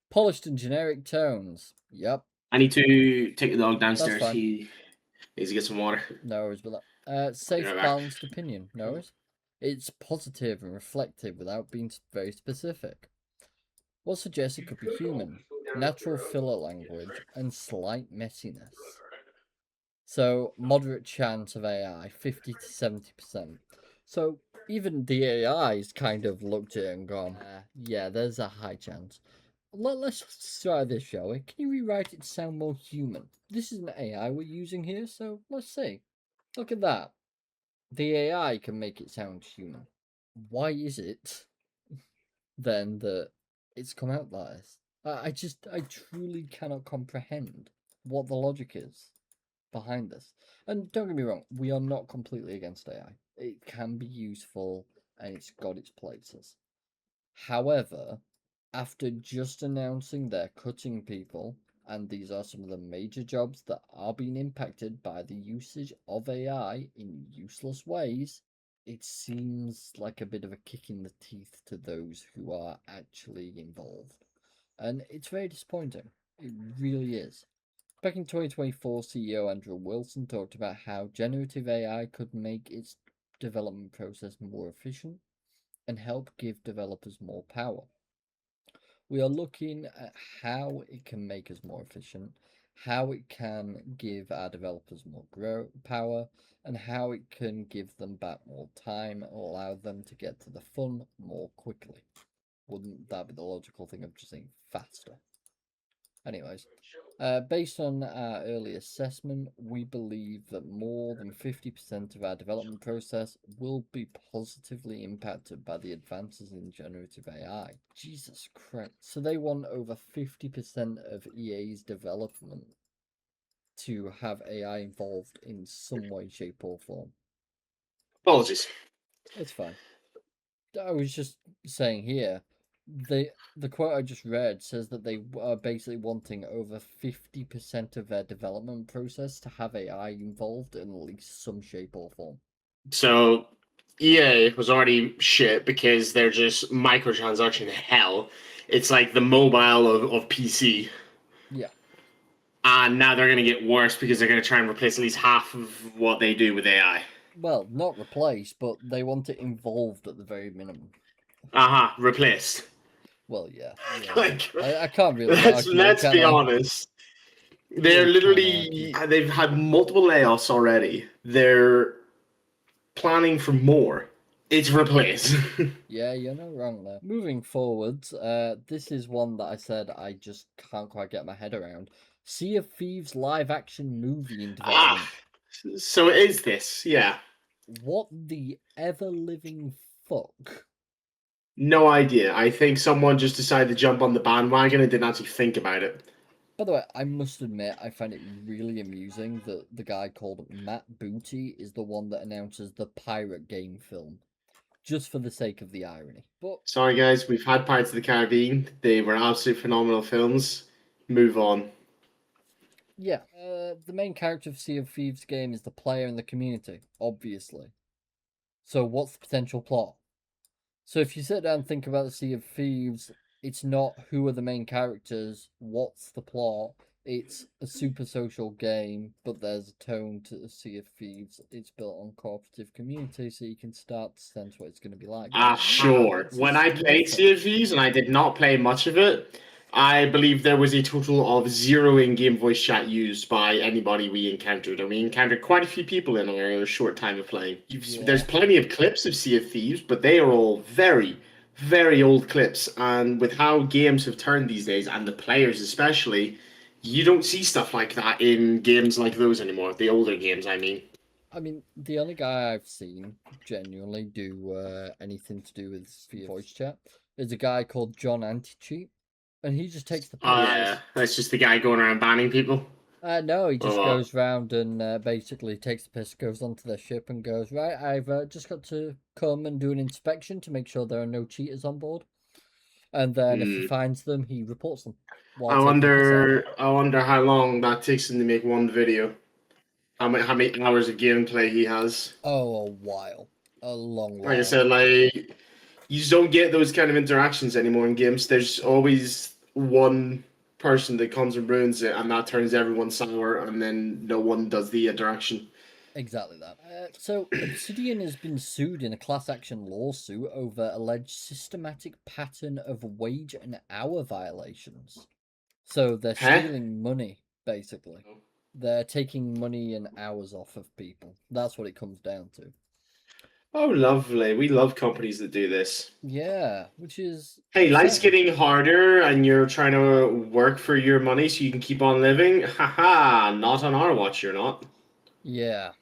Polished and generic tones. Yep. I need to take the dog That's downstairs. fine. He needs to get some water. No worries with that. Be Safe, right back. balanced opinion. No worries. It's positive and reflective without being very specific. What suggests it could be human? Natural filler language and slight messiness. So, moderate chance of AI, 50 to 70%. So, even the AI's kind of looked at it and gone, yeah, there's a high chance. Let's try this, shall we? Can you rewrite it to sound more human? This is an AI we're using here, so let's see. Look at that. The AI can make it sound human. Why is it then that it's come out like this? I truly cannot comprehend what the logic is behind this. And don't get me wrong, we are not completely against AI. It can be useful and it's got its places. However, after just announcing they're cutting people, and these are some of the major jobs that are being impacted by the usage of AI in useless ways, it seems like a bit of a kick in the teeth to those who are actually involved. And it's very disappointing. It really is. Back in 2024, CEO Andrew Wilson talked about how generative AI could make its development process more efficient and help give developers more power. We are looking at how it can make us more efficient, how it can give our developers more power, and how it can give them back more time and allow them to get to the fun more quickly. Wouldn't that be the logical thing of just saying faster? Anyways, based on our early assessment, we believe that more than 50% of our development process will be positively impacted by the advances in generative AI. Jesus Christ. So they want over 50% of EA's development to have AI involved in some way, shape, or form. Apologies. It's fine. I was just saying here, the quote I just read says that they are basically wanting over 50% of their development process to have AI involved in at least some shape or form. So EA was already shit because they're just microtransaction hell. It's like the mobile of PC. Yeah. And now they're going to get worse because they're going to try and replace at least half of what they do with AI. Well, not replace, but they want it involved at the very minimum. Aha, replaced. Well, yeah. Like, I can't really let's argue it, let's can be I? honest. They're Really can't literally argue. they've had multiple layoffs already. They're planning for more. It's replace. Yeah, you're not wrong there. Moving forwards, this is one that I said I just can't quite get my head around. Sea of Thieves live action movie in Ah, development. so it is this, yeah. What the ever living fuck? No idea. I think someone just decided to jump on the bandwagon and didn't actually think about it. By the way, I must admit, I find it really amusing that the guy called Matt Booty is the one that announces the pirate game film, just for the sake of the irony. But Sorry, guys, we've had Pirates of the Caribbean. They were absolutely phenomenal films. Move on. yeah, the main character of Sea of Thieves game is the player and the community, obviously. So what's the potential plot? So if you sit down and think about the Sea of Thieves, it's not who are the main characters, what's the plot, It's a super social game, but there's a tone to the Sea of Thieves. It's built on cooperative community, so you can start to sense what it's going to be like. Ah, sure. It's When just I played nothing. Sea of Thieves, and I did not play much of it, I believe there was a total of 0 in-game voice chat used by anybody we encountered, and we encountered quite a few people in our short time of playing. There's Yeah, plenty of clips of Sea of Thieves, but they are all very, very old clips, and with how games have turned these days, and the players especially, you don't see stuff like that in games like those anymore. The older games, I mean. I mean, the only guy I've seen genuinely do anything to do with voice chat is a guy called John Anticheat, and he just takes the Oh piss. yeah, that's just the guy going around banning people. No, he Or just what? goes round and basically takes the piss, goes onto their ship and goes, right, I've just got to come and do an inspection to make sure there are no cheaters on board. And then if he Hmm. finds them, he reports them while I taking the piss out of them. wonder. I wonder how long that takes him to make one video. How many hours of gameplay he has. Oh, a while. A long Like I while. said, like you just don't get those kind of interactions anymore in games. There's always one person that comes and ruins it, and that turns everyone sour, and then no one does the interaction. Exactly that. So, Obsidian has been sued in a class action lawsuit over alleged systematic pattern of wage and hour violations. So, they're Huh? stealing money, basically. They're taking money and hours off of people. That's what it comes down to. Oh, lovely. We love companies that do this. Yeah, which is Hey, life's upsetting. getting harder, and you're trying to work for your money so you can keep on living. Haha, not on our watch, you're not. Yeah.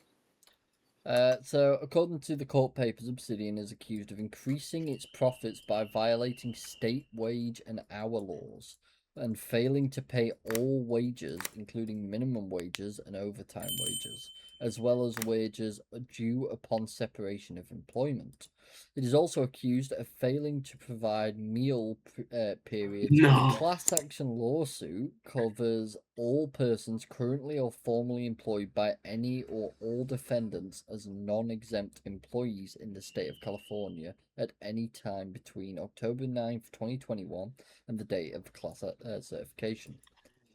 So, according to the court papers, Obsidian is accused of increasing its profits by violating state wage and hour laws and failing to pay all wages, including minimum wages and overtime wages, as well as wages due upon separation of employment. It is also accused of failing to provide meal periods. The No. class action lawsuit covers all persons currently or formerly employed by any or all defendants as non-exempt employees in the state of California at any time between October 9th, 2021 and the date of the class certification.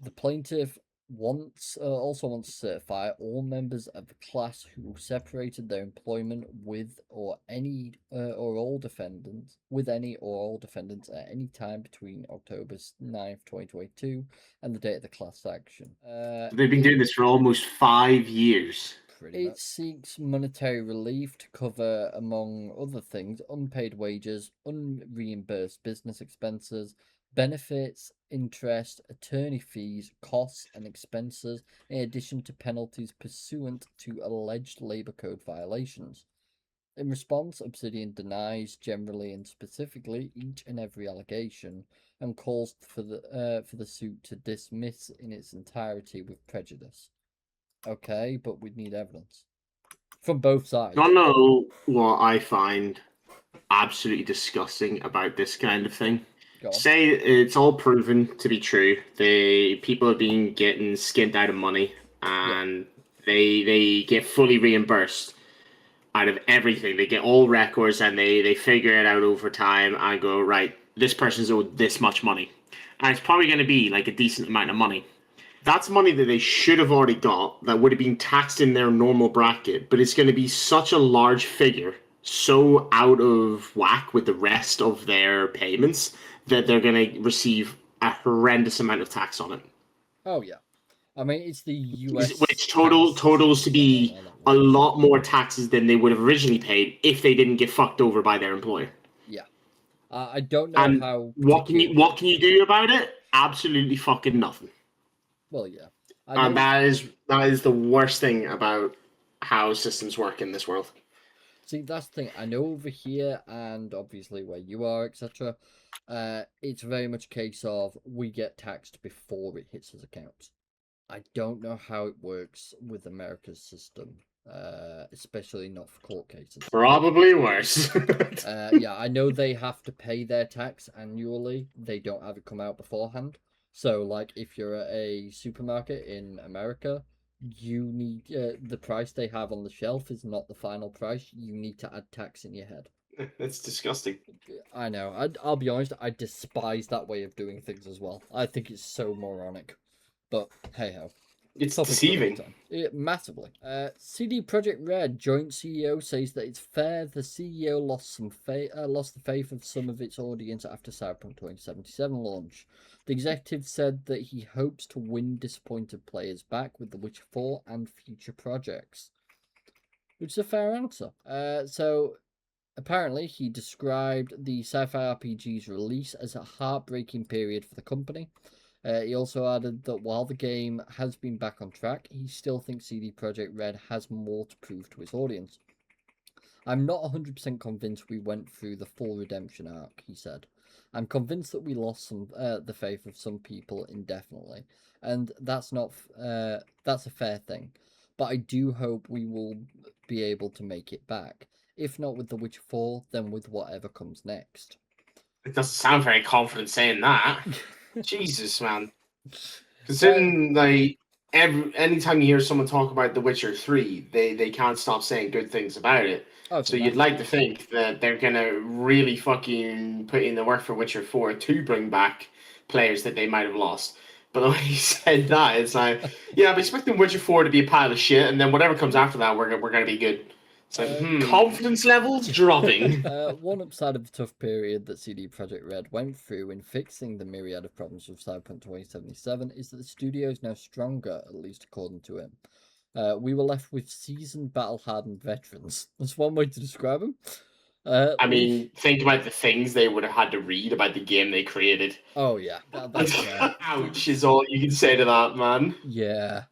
The plaintiff also wants to certify all members of the class who separated their employment with or any or all defendants with any or all defendants at any time between October 9th, 2022 and the date of the class action. They've been It doing this for almost 5 years. it seeks monetary relief to cover, among other things, unpaid wages, unreimbursed business expenses, benefits, interest, attorney fees, costs, and expenses, in addition to penalties pursuant to alleged Labour Code violations. In response, Obsidian denies generally and specifically each and every allegation and calls for the suit to dismiss in its entirety with prejudice. Okay, but we'd need evidence from both sides. Don't know what I find absolutely disgusting about this kind of thing. Go on. Say it's all proven to be true. The people are being getting skinned out of money, Yeah, and they get fully reimbursed out of everything. They get all records, and they figure it out over time and go, right, this person's owed this much money, and it's probably going to be like a decent amount of money. That's money that they should have already got that would have been taxed in their normal bracket, but it's going to be such a large figure, so out of whack with the rest of their payments that they're going to receive a horrendous amount of tax on it. oh yeah. I mean, it's the US Which tax totals to system. I don't know be how that a works. lot more taxes than they would have originally paid if they didn't get fucked over by their employer. Yeah, I don't know And how what can particular you it what works can you though. do about it? Absolutely fucking nothing. Well, yeah, I And know. that is the worst thing about how systems work in this world. See, that's the thing. I know over here, and obviously where you are, etc. It's very much a case of we get taxed before it hits his account. I don't know how it works with America's system, especially not for court cases. Probably worse. Yeah, I know they have to pay their tax annually. They don't have it come out beforehand. So, like, if you're at a supermarket in America, you need the price they have on the shelf is not the final price. You need to add tax in your head. That's disgusting. I know. I'll be honest. I despise that way of doing things as well. I think it's so moronic. But hey ho. It's Topic for another deceiving. time. Massively. CD Projekt Red joint CEO says that it's fair the CEO lost lost the faith of some of its audience after Cyberpunk 2077 launch. The executive said that he hopes to win disappointed players back with The Witcher 4 and future projects, which is a fair answer. So apparently, he described the sci-fi RPG's release as a heartbreaking period for the company. He also added that while the game has been back on track, he still thinks CD Projekt Red has more to prove to its audience. I'm not 100% convinced we went through the full redemption arc, he said. I'm convinced that we lost the faith of some people indefinitely, and that's a fair thing. But I do hope we will be able to make it back. If not with The Witcher 4, then with whatever comes next. It doesn't sound very confident saying that. Jesus, man. Uh, Considering, like, anytime you hear someone talk about The Witcher 3, they can't stop saying good things about it. oh, it's a So you'd like to masterpiece. think that they're gonna really fucking put in the work for Witcher 4 to bring back players that they might have lost. But when he said that, it's like, yeah, I'm expecting Witcher 4 to be a pile of shit, and then whatever comes after that, we're gonna be good. It's like, confidence levels dropping. One upside of the tough period that CD Projekt Red went through in fixing the myriad of problems with Cyberpunk 2077 is that the studio is now stronger, at least according to him. We were left with seasoned, battle-hardened veterans. That's one way to describe them. I mean, think about the things they would have had to read about the game they created. Oh yeah, that's fair. Ouch is all you can say to that, man. Yeah,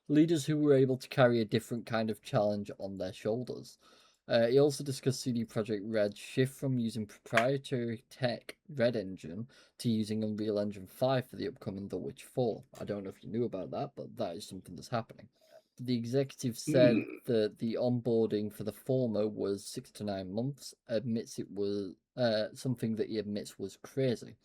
leaders who were able to carry a different kind of challenge on their shoulders. He also discussed CD Projekt Red's shift from using proprietary tech Red Engine to using Unreal Engine 5 for the upcoming The Witcher 4. I don't know if you knew about that, but that is something that's happening. The executive said that the onboarding for the former was 6 to 9 months, admits it was something that he admits was crazy.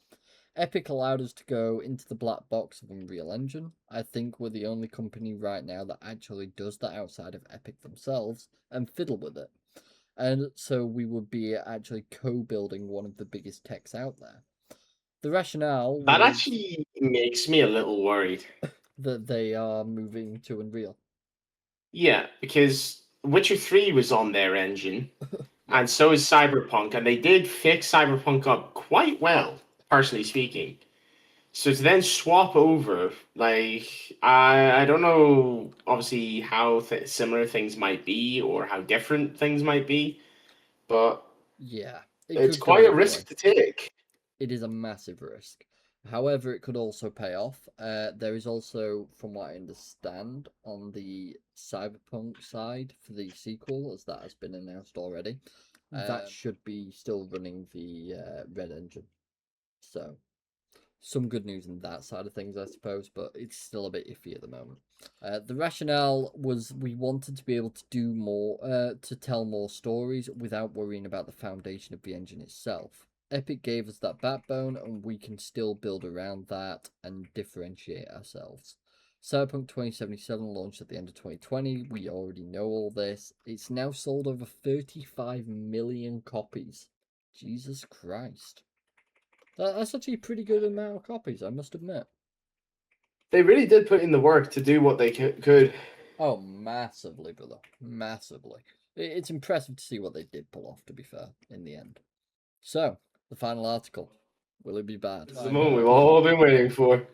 Epic allowed us to go into the black box of Unreal Engine. I think we're the only company right now that actually does that outside of Epic themselves and fiddle with it. And so we would be actually co-building one of the biggest techs out there. The rationale That was actually makes me a little worried. that they are moving to Unreal. Yeah, because Witcher 3 was on their engine, Yeah. and so is Cyberpunk, and they did fix Cyberpunk up quite well, personally speaking. So to then swap over, like, I don't know, obviously, how similar things might be or how different things might be, but Yeah, it it's could go quite a either way. risk to take. It is a massive risk. However, it could also pay off. There is also, from what I understand, on the Cyberpunk side for the sequel, as that has been announced already, that should be still running the Red Engine. So, some good news in that side of things, I suppose, but it's still a bit iffy at the moment. The rationale was we wanted to be able to do more, to tell more stories without worrying about the foundation of the engine itself. Epic gave us that backbone, and we can still build around that and differentiate ourselves. Cyberpunk 2077 launched at the end of 2020. We already know all this. It's now sold over 35 million copies. Jesus Christ. That's actually a pretty good amount of copies, I must admit. They really did put in the work to do what they could. Oh, massively, brother. Massively. It's impressive to see what they did pull off, to be fair, in the end. So, the final article. Will it be bad? This is the moment we've all been waiting for.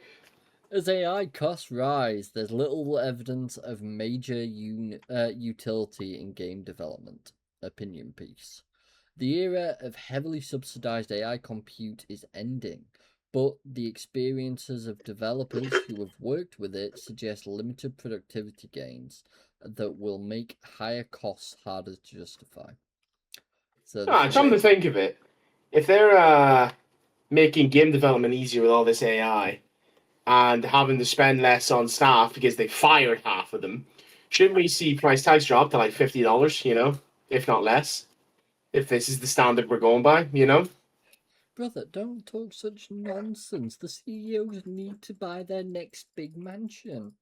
As AI costs rise, there's little evidence of major utility in game development. Opinion piece. The era of heavily subsidized AI compute is ending, but the experiences of developers who have worked with it suggest limited productivity gains that will make higher costs harder to justify. So Come to think of it, if they're making game development easier with all this AI and having to spend less on staff because they fired half of them, shouldn't we see price tags drop to like $50, if not less? If this is the standard we're going by, brother, don't talk such nonsense. The CEOs need to buy their next big mansion.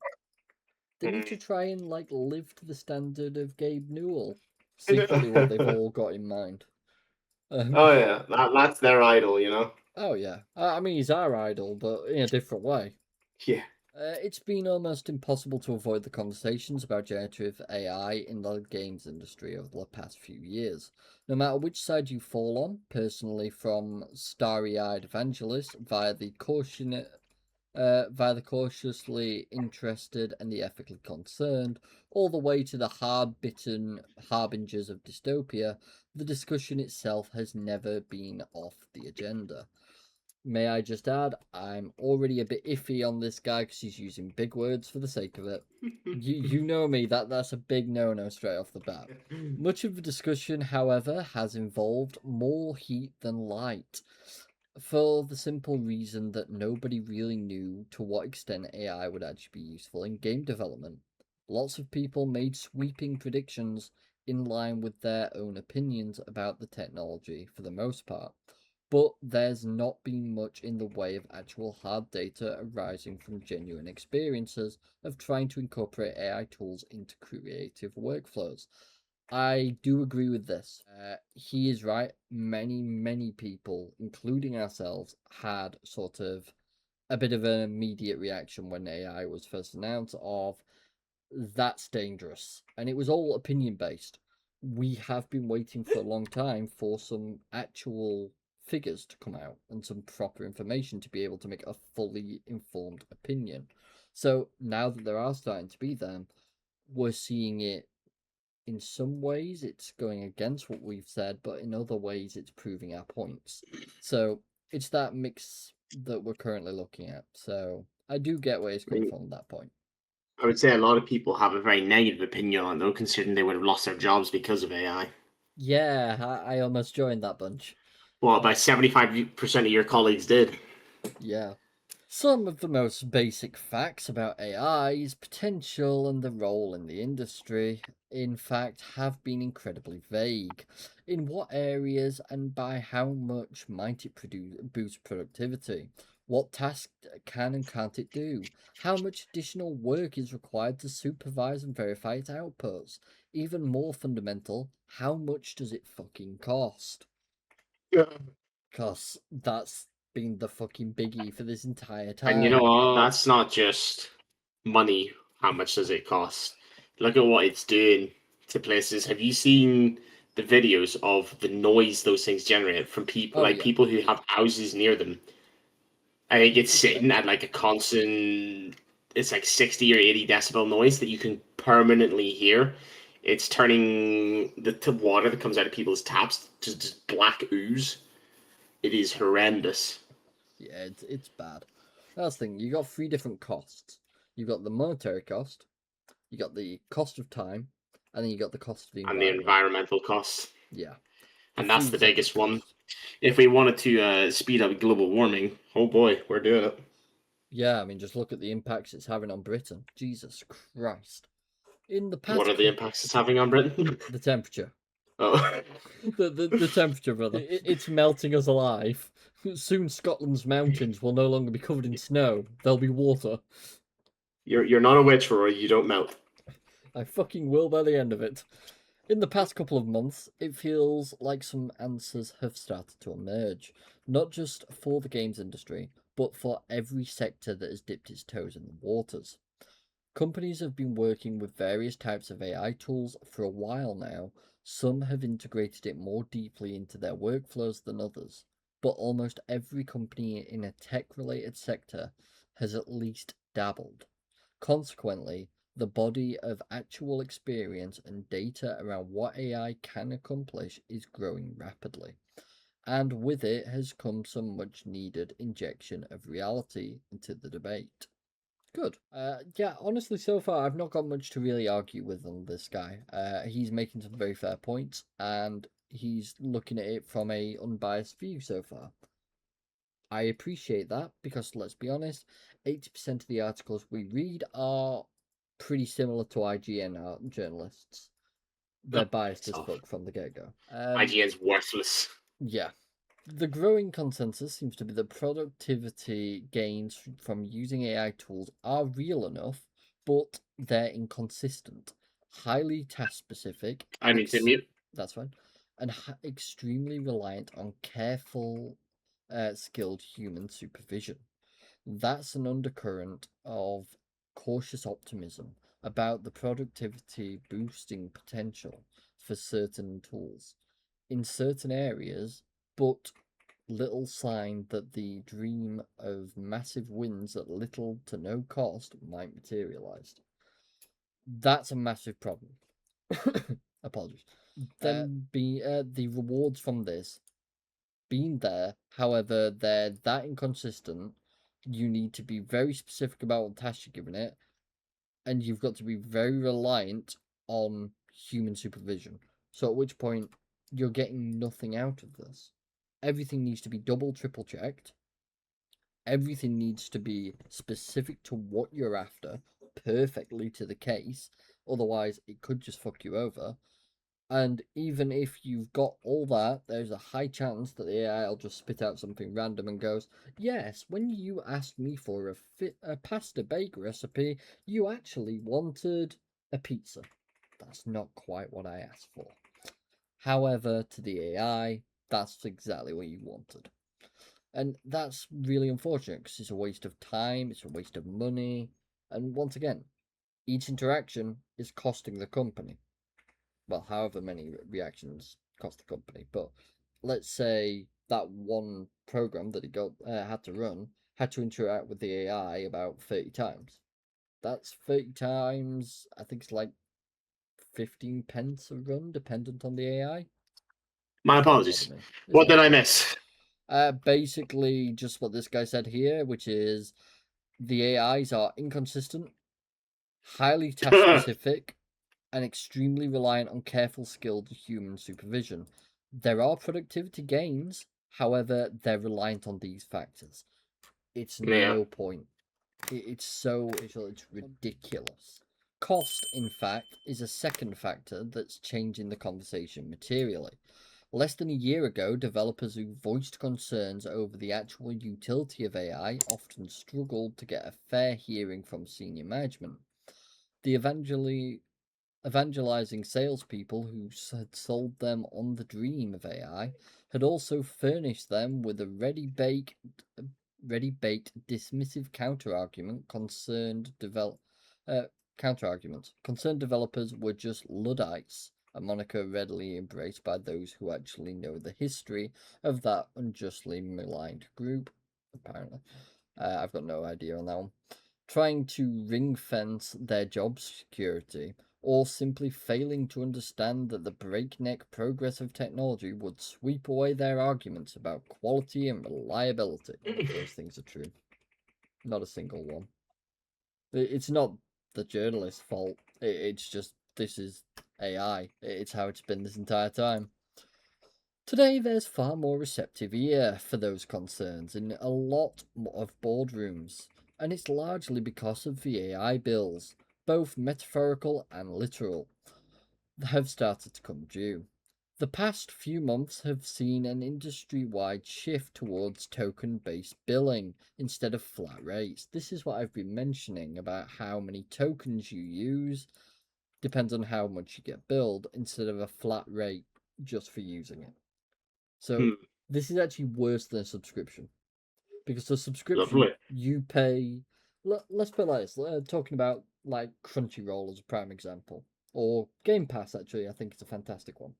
They need to try and live to the standard of Gabe Newell. Secretly, what they've all got in mind. Oh yeah, that's their idol. Oh yeah, I mean he's our idol, but in a different way. Yeah. It's been almost impossible to avoid the conversations about generative AI in the games industry over the past few years. No matter which side you fall on, personally from starry-eyed evangelist via the cautiously interested and the ethically concerned, all the way to the hard-bitten harbingers of dystopia, the discussion itself has never been off the agenda. May I just add, I'm already a bit iffy on this guy because he's using big words for the sake of it. You know me, that's a big no-no straight off the bat. Much of the discussion, however, has involved more heat than light, for the simple reason that nobody really knew to what extent AI would actually be useful in game development. Lots of people made sweeping predictions in line with their own opinions about the technology for the most part, but there's not been much in the way of actual hard data arising from genuine experiences of trying to incorporate AI tools into creative workflows. I do agree with this. He is right. Many people, including ourselves, had sort of a bit of an immediate reaction when AI was first announced of that's dangerous. And it was all opinion based. We have been waiting for a long time for some actual figures to come out and some proper information to be able to make a fully informed opinion. So now that there are starting to be them, we're seeing it in some ways it's going against what we've said, but in other ways it's proving our points. So it's that mix that we're currently looking at. So I do get where he's I coming mean, from at that point. I would say a lot of people have a very negative opinion on it, though, considering they would have lost their jobs because of AI. Yeah, I almost joined that bunch. Well, about 75% of your colleagues did. Yeah. Some of the most basic facts about AI's potential and the role in the industry, in fact, have been incredibly vague. In what areas and by how much might it boost productivity? What tasks can and can't it do? How much additional work is required to supervise and verify its outputs? Even more fundamental, how much does it fucking cost? Yeah. Because that's been the fucking biggie for this entire And you know time. what? That's not just money. How much does it cost? Look at what it's doing to places. Have you seen the videos of the noise those things generate from people, Oh like yeah, people who have houses near them? I think it's it's sitting at mental. like a constant, it's like 60 or 80 decibel noise that you can permanently hear. It's turning the water that comes out of people's taps to just black ooze. It is horrendous. Yeah, it's bad. That's the thing. You got three different costs. You got the monetary cost, you got the cost of time, and then you got the cost of the And the environment. environmental costs. Yeah, the And that's three the separate biggest one. costs. If we wanted to speed up global warming, oh boy, we're doing it. Yeah, I mean, just look at the impacts it's having on Britain. Jesus Christ! In the What past, are the impacts it's having on Britain? the temperature, Oh, the temperature, brother, it's melting us alive. Soon Scotland's mountains will no longer be covered in snow; they'll be water. you're not a witch, Roy. You don't melt. I fucking will by the end of it. In the past couple of months, it feels like some answers have started to emerge, not just for the games industry, but for every sector that has dipped its toes in the waters. Companies have been working with various types of AI tools for a while now. Some have integrated it more deeply into their workflows than others, but almost every company in a tech related sector has at least dabbled. Consequently, the body of actual experience and data around what AI can accomplish is growing rapidly. And with it has come some much needed injection of reality into the debate. Good. Yeah, honestly, so far I've not got much to really argue with on this guy. He's making some very fair points, and he's looking at it from a unbiased view so far. I appreciate that because let's be honest, 80% of the articles we read are pretty similar to IGN art journalists. They're Oh, biased it's as off. fuck from the get go. IGN's worthless. Yeah. The growing consensus seems to be that productivity gains from using AI tools are real enough, but they're inconsistent, highly task specific, I need to mute. that's fine, and extremely reliant on careful, skilled human supervision. That's an undercurrent of cautious optimism about the productivity boosting potential for certain tools in certain areas, but little sign that the dream of massive wins at little to no cost might materialize. That's a massive problem. Apologies. Then the rewards from this being there, however, they're that inconsistent. You need to be very specific about what task you're giving it, and you've got to be very reliant on human supervision. So at which point you're getting nothing out of this. Everything needs to be double, triple checked. Everything needs to be specific to what you're after, perfectly to the case. Otherwise, it could just fuck you over. And even if you've got all that, there's a high chance that the AI will just spit out something random and goes, yes, when you asked me for a pasta bake recipe, you actually wanted a pizza. That's not quite what I asked for. However, to the AI, that's exactly what you wanted. And that's really unfortunate because it's a waste of time, it's a waste of money, and once again, each interaction is costing the company. Well, however many reactions cost the company, but let's say that one program that it had to run had to interact with the AI about 30 times. That's 30 times, I think it's like 15 pence a run, dependent on the AI. My apologies. What did I miss? Basically, just what this guy said here, which is the AIs are inconsistent, highly task specific, and extremely reliant on careful, skilled human supervision. There are productivity gains, however, they're reliant on these factors. It's no point. It's ridiculous. Cost, in fact, is a second factor that's changing the conversation materially. Less than a year ago, developers who voiced concerns over the actual utility of AI often struggled to get a fair hearing from senior management. The evangelizing salespeople who had sold them on the dream of AI had also furnished them with a ready-baked dismissive counterargument. Concerned developers were just Luddites, a moniker readily embraced by those who actually know the history of that unjustly maligned group. Apparently, I've got no idea on that one. Trying to ring fence their job security, or simply failing to understand that the breakneck progress of technology would sweep away their arguments about quality and reliability. None of those things are true. Not a single one. It's not the journalist's fault. It's just, this is AI. It's how it's been this entire time. Today, there's far more receptive ear for those concerns in a lot of boardrooms, and it's largely because of the AI bills, both metaphorical and literal, that have started to come due. The past few months have seen an industry-wide shift towards token-based billing instead of flat rates. This is what I've been mentioning about how many tokens you use depends on how much you get billed instead of a flat rate just for using it. So this is actually worse than a subscription, because the subscription you pay. Let's put it like this. Talking about like Crunchyroll as a prime example, or Game Pass. Actually, I think it's a fantastic one.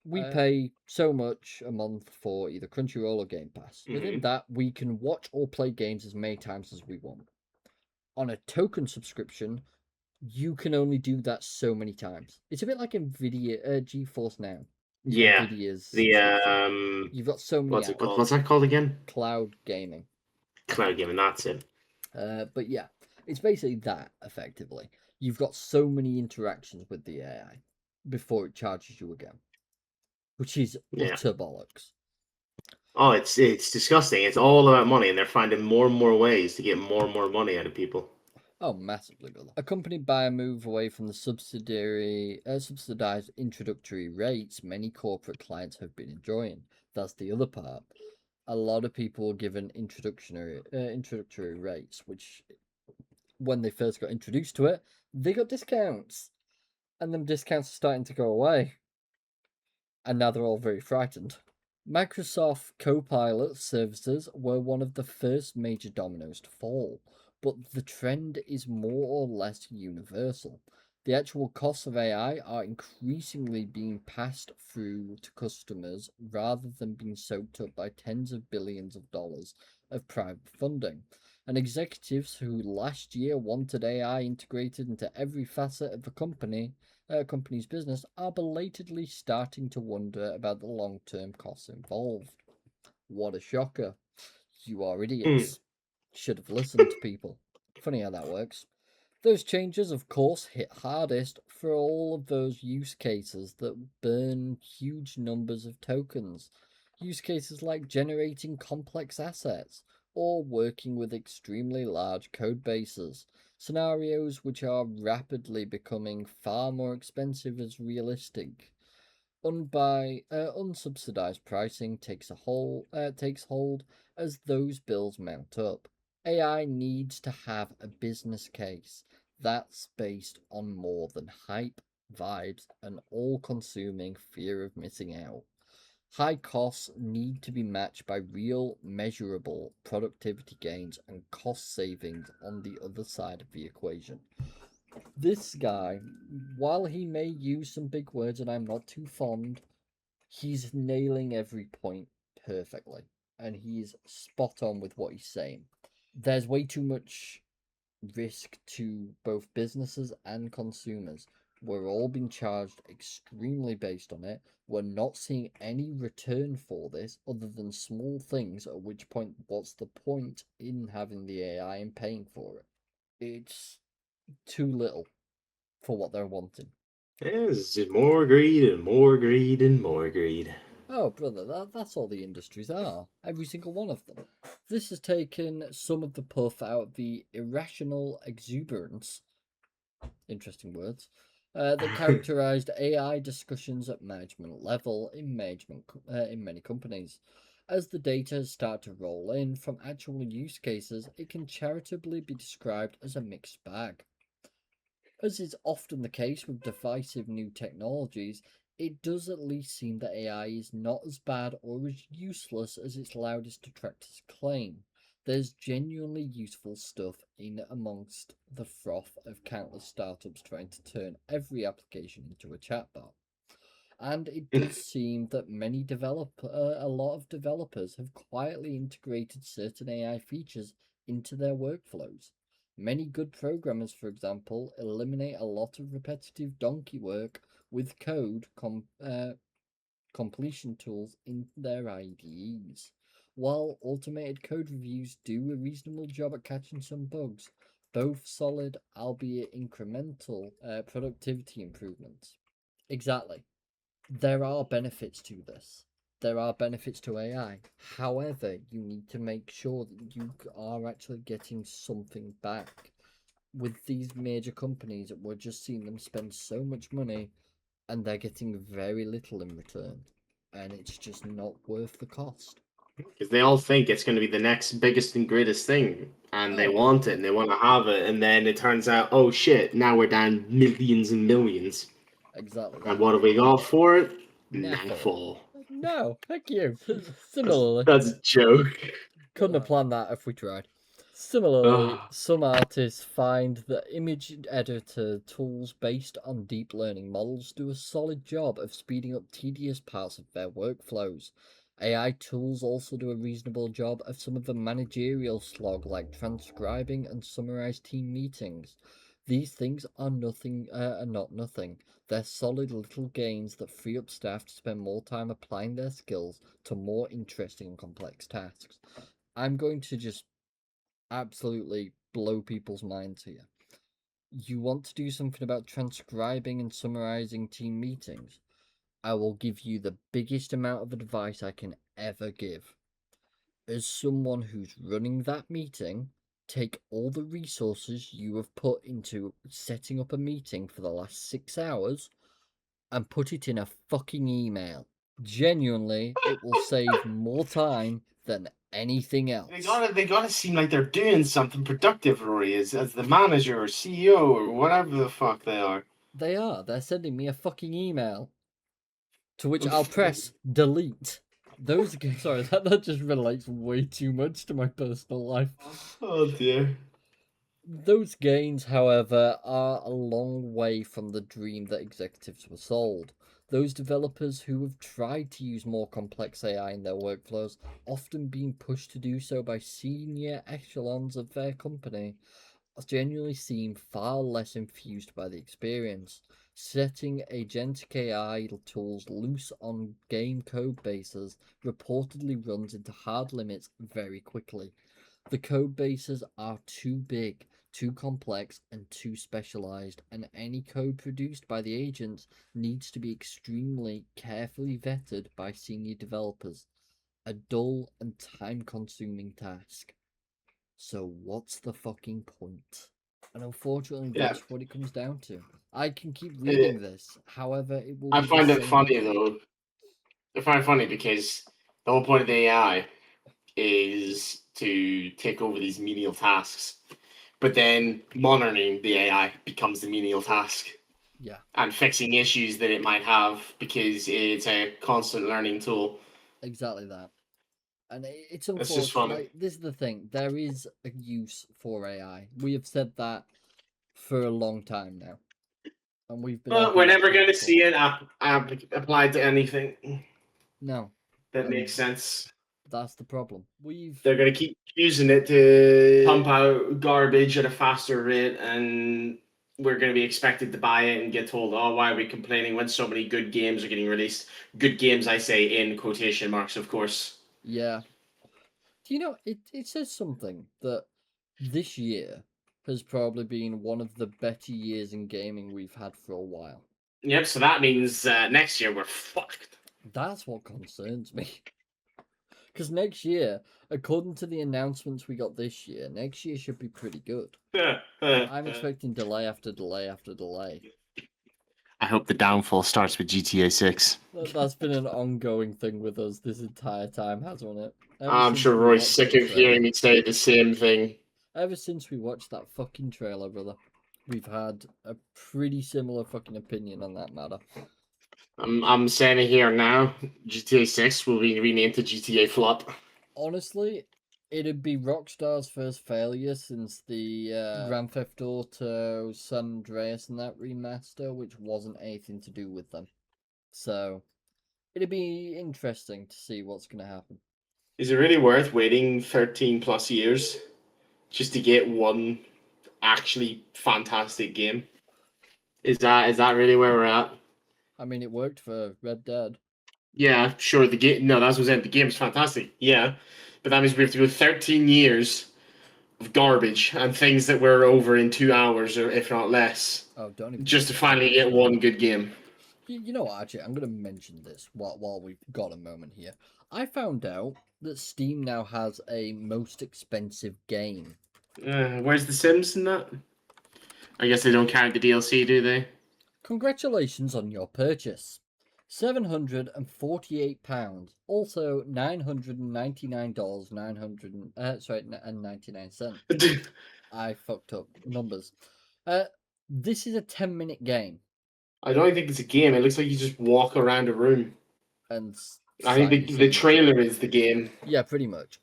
We pay so much a month for either Crunchyroll or Game Pass. Within that, we can watch or play games as many times as we want. On a token subscription, you can only do that so many times. It's a bit like Nvidia, GeForce Now. Yeah. Nvidia's you've got so many. What's it called? What's that called again? Cloud gaming. Cloud gaming. That's it. But yeah, it's basically that effectively. You've got so many interactions with the AI before it charges you again, which is utter bollocks. Oh, it's disgusting. It's all about money, and they're finding more and more ways to get more and more money out of people. Oh, massively, brother. Accompanied by a move away from the subsidized introductory rates many corporate clients have been enjoying. That's the other part. A lot of people were given introductory rates, which, when they first got introduced to it, they got discounts. And them discounts are starting to go away. And now they're all very frightened. Microsoft Copilot services were one of the first major dominoes to fall, but the trend is more or less universal. The actual costs of AI are increasingly being passed through to customers rather than being soaked up by tens of billions of dollars of private funding. And executives who last year wanted AI integrated into every facet of company's business are belatedly starting to wonder about the long-term costs involved. What a shocker. You are idiots. Should have listened to people. Funny how that works. Those changes, of course, hit hardest for all of those use cases that burn huge numbers of tokens. Use cases like generating complex assets or working with extremely large code bases. Scenarios which are rapidly becoming far more expensive as realistic. Unsubsidized pricing takes hold as those bills mount up. AI needs to have a business case that's based on more than hype, vibes, and all-consuming fear of missing out. High costs need to be matched by real, measurable productivity gains and cost savings on the other side of the equation. This guy, while he may use some big words and I'm not too fond, he's nailing every point perfectly. And he's spot on with what he's saying. There's way too much risk to both businesses and consumers. We're all being charged extremely based on it. We're not seeing any return for this other than small things, at which point, what's the point in having the AI and paying for it? It's too little for what they're wanting. It's just more greed and more greed and more greed. Oh, brother, that's all the industries are. Every single one of them. This has taken some of the puff out of the irrational exuberance, interesting words, that characterized AI discussions at management level in many companies. As the data start to roll in from actual use cases, it can charitably be described as a mixed bag. As is often the case with divisive new technologies, it does at least seem that AI is not as bad or as useless as its loudest detractors claim. There's genuinely useful stuff in amongst the froth of countless startups trying to turn every application into a chatbot. And it does seem that a lot of developers have quietly integrated certain AI features into their workflows. Many good programmers, for example, eliminate a lot of repetitive donkey work with completion tools in their IDEs. While automated code reviews do a reasonable job at catching some bugs, both solid, albeit incremental, productivity improvements. Exactly. There are benefits to this. There are benefits to AI. However, you need to make sure that you are actually getting something back. With these major companies, we're just seeing them spend so much money and they're getting very little in return. And it's just not worth the cost. Because they all think it's going to be the next biggest and greatest thing, and they Oh, want it and they want to have it, and then it turns out, oh shit, now we're down millions and millions. exactly And that. what have we got for it? Naffle. Naffle. No, thank you. Similarly. That's a joke. Couldn't have planned that if we tried. Similarly, Ah, some artists find that image editor tools based on deep learning models do a solid job of speeding up tedious parts of their workflows. AI tools also do a reasonable job of some of the managerial slog like transcribing and summarized team meetings. These things are not nothing. They're solid little gains that free up staff to spend more time applying their skills to more interesting and complex tasks. I'm going to just absolutely blow people's minds here. You want to do something about transcribing and summarizing team meetings? I will give you the biggest amount of advice I can ever give. As someone who's running that meeting, take all the resources you have put into setting up a meeting for the last 6 hours and put it in a fucking email. Genuinely, it will save more time than anything else. they gotta seem like they're doing something productive, Rory, as the manager or CEO or whatever the fuck they are. They are. They're sending me a fucking email. To which I'll press delete. Those games, sorry, that just relates way too much to my personal life. Oh dear. Those gains, however, are a long way from the dream that executives were sold. Those developers who have tried to use more complex AI in their workflows, often being pushed to do so by senior echelons of their company, genuinely seem far less infused by the experience. Setting agentic AI tools loose on game code bases reportedly runs into hard limits very quickly. The code bases are too big, too complex, and too specialized, and any code produced by the agents needs to be extremely carefully vetted by senior developers. A dull and time consuming task. So, what's the fucking point? And unfortunately, Yeah. that's what it comes down to. I can keep Yeah. reading this, however, it will I be find the it same. funny though. I find it funny because the whole point of the AI is to take over these menial tasks, but then monitoring the AI becomes the menial task, Yeah, and fixing issues that it might have because it's a constant learning tool. exactly that. And it's It's just unfortunate. funny. Like, this is the thing. There is a use for AI. We have said that for a long time now, and we've been But we're arguing that never point going to for a see while. it applied to anything No, that and makes sense. that's the problem. We've They're going to keep using it to pump out garbage at a faster rate, and we're going to be expected to buy it and get told, oh, why are we complaining when so many good games are getting released? Good games, I say, in quotation marks, of course. yeah. Do you know it says something that this year has probably been one of the better years in gaming we've had for a while. Yep, so that means next year we're fucked. That's what concerns me. Because next year, according to the announcements we got this year, next year should be pretty good. I'm expecting delay after delay after delay. I hope the downfall starts with GTA 6. That's been an ongoing thing with us this entire time, hasn't it? I'm Since sure we Roy's watched sick the of hearing trailer. me say the same thing. Ever since we watched that fucking trailer, brother, we've had a pretty similar fucking opinion on that matter. I'm saying it here now. GTA 6 will be renamed to GTA Flop. Honestly, it'd be Rockstar's first failure since the Grand Theft Auto San Andreas and that remaster, which wasn't anything to do with them. So, it'd be interesting to see what's going to happen. Is it really worth waiting 13 plus years just to get one actually fantastic game? Is that really where we're at? I mean, it worked for Red Dead. Yeah, sure. The game. No, that's what I'm saying. The game's fantastic. Yeah, but that means we have to go 13 years of garbage and things that were over in 2 hours, or if not less, Oh, don't even just to get me finally started. get one good game. You know what, actually, I'm going to mention this while we've got a moment here. I found out that Steam now has a most expensive game. Where's the Sims in that? I guess they don't count the DLC, do they? Congratulations on your purchase. £748. Also $999. And 99 cents. I fucked up numbers. This is a 10-minute game. I don't think it's a game. It looks like you just walk around a room. And I sign think your the signature. trailer is the game. Yeah, pretty much.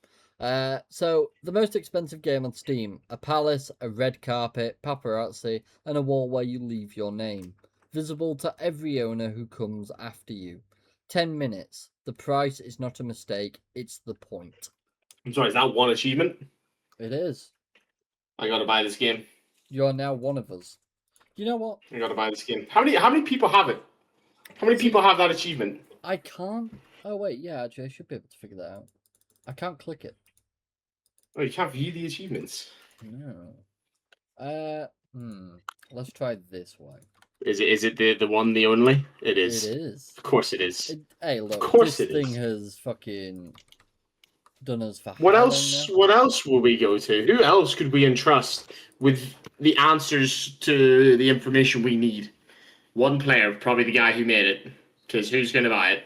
So the most expensive game on Steam: a palace, a red carpet, paparazzi, and a wall where you leave your name, visible to every owner who comes after you. 10 minutes. The price is not a mistake; it's the point. I'm sorry, is that one achievement? It is. I gotta buy this game. You are now one of us. You know what? I gotta buy this game. How many people have it? How many people have that achievement? I can't. Oh wait, yeah, actually, I should be able to figure that out. I can't click it. Oh, you can't view the achievements. No. Let's try this way. Is it the one, the only? It is. It is. Of course it is. Hey, look, Of course this it thing is. has fucking done us for What how else? long now? What else will we go to? Who else could we entrust with the answers to the information we need? One player, probably the guy who made it, because who's going to buy it?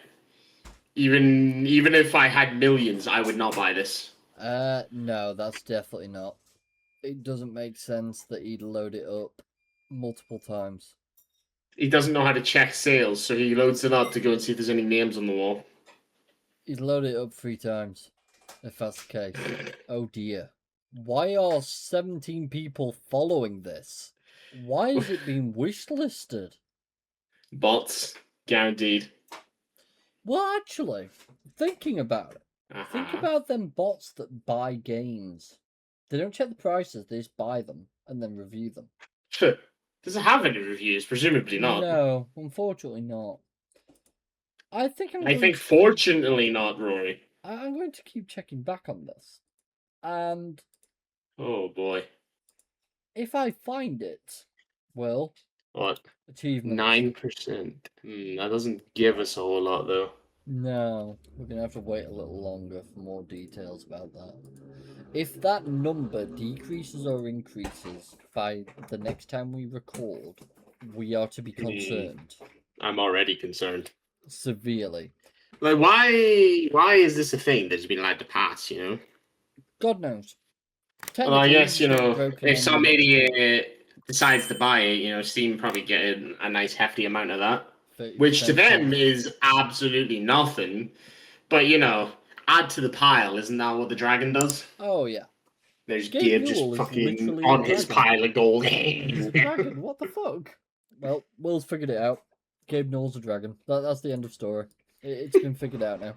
Even if I had millions, I would not buy this. No, that's definitely not. It doesn't make sense that he'd load it up multiple times. He doesn't know how to check sales, so he loads it up to go and see if there's any names on the wall. He's loaded it up 3 times, if that's the case. Oh dear. Why are 17 people following this? Why is it being wishlisted? Bots, guaranteed. Well, actually, thinking about it, think Uh-huh. about them bots that buy games. They don't check the prices, they just buy them and then review them. Does it have any reviews? Presumably not. No, unfortunately not. I think I'm I going think to fortunately not, Rory. I'm going to keep checking back on this. And Oh boy. if I find it, well, What? achievements. 9%. That doesn't give us a whole lot though. No, we're going to have to wait a little longer for more details about that. If that number decreases or increases by the next time we record, we are to be concerned. I'm already concerned. Severely. Like, why is this a thing that's been allowed to pass, you know? God knows. Well, I Technically, guess, you it's not know, broken if some on- idiot decides to buy it, you know, Steam probably get a nice hefty amount of that. 30% Which to them off. is absolutely nothing. But, you know, add to the pile, isn't that what the dragon does? Oh, yeah. There's Gabe Gib Newell just is fucking literally on a his dragon. pile of gold. He's a dragon, what the fuck? Well, Will's figured it out. Gabe Newell's a dragon. That's the end of story. It's been figured out now.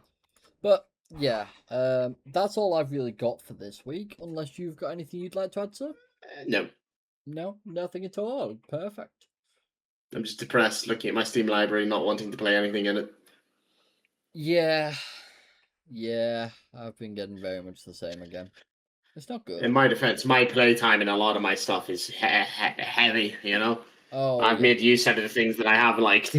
But, yeah, that's all I've really got for this week, unless you've got anything you'd like to add, sir? No, No, nothing at all. Perfect. I'm just depressed looking at my Steam library, not wanting to play anything in it. Yeah, I've been getting very much the same again. It's not good. In my defense, my playtime and a lot of my stuff is heavy, you know? Oh, I've yeah. made use out of the things that I have liked.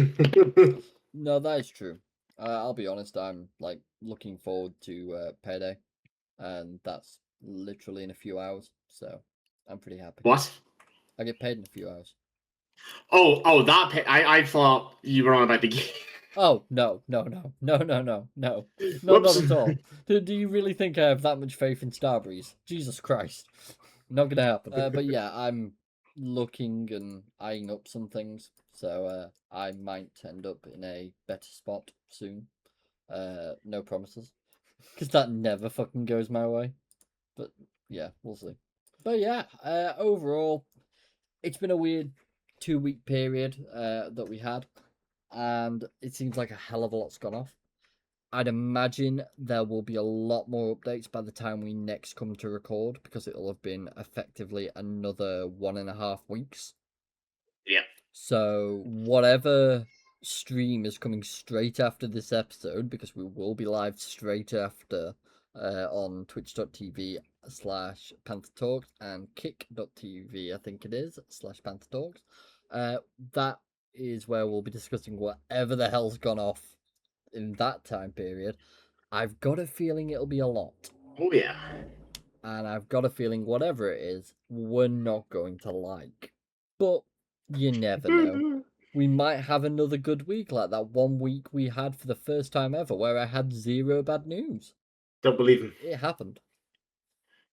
No, that is true. I'll be honest, I'm like looking forward to payday, and that's literally in a few hours, so I'm pretty happy. What? I get paid in a few hours. Oh, I thought you were on about the game. Oh, no. Not Whoops. at all. Do you really think I have that much faith in Starbreeze? Jesus Christ. Not gonna happen. But yeah, I'm looking and eyeing up some things, so I might end up in a better spot soon. No promises, because that never fucking goes my way. But yeah, we'll see. But yeah, overall, it's been a weird 2-week period that we had, and it seems like a hell of a lot's gone off. I'd imagine there will be a lot more updates by the time we next come to record, because it'll have been effectively another 1.5 weeks. Yeah. So whatever stream is coming straight after this episode, because we will be live straight after on twitch.tv/PandTha Talks and kick.tv, I think it is, /PandTha Talks. That is where we'll be discussing whatever the hell's gone off in that time period. I've got a feeling it'll be a lot. Oh, yeah. And I've got a feeling whatever it is, we're not going to like. But you never know. We might have another good week like that one week we had for the first time ever where I had 0 bad news. Don't believe him. It happened.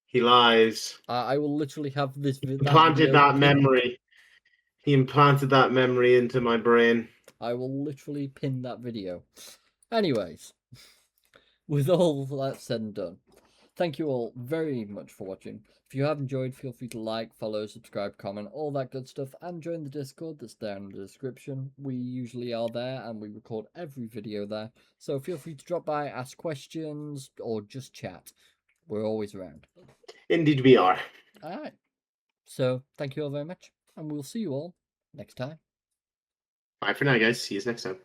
He lies. I will literally have this Implanted that memory. He implanted that memory into my brain. I will literally pin that video. Anyways, with all that said and done, thank you all very much for watching. If you have enjoyed, feel free to like, follow, subscribe, comment, all that good stuff, and join the Discord that's down in the description. We usually are there, and we record every video there, so feel free to drop by, ask questions, or just chat. We're always around. Indeed we are. Alright, so thank you all very much, and we'll see you all next time. Bye for now, guys. See you next time.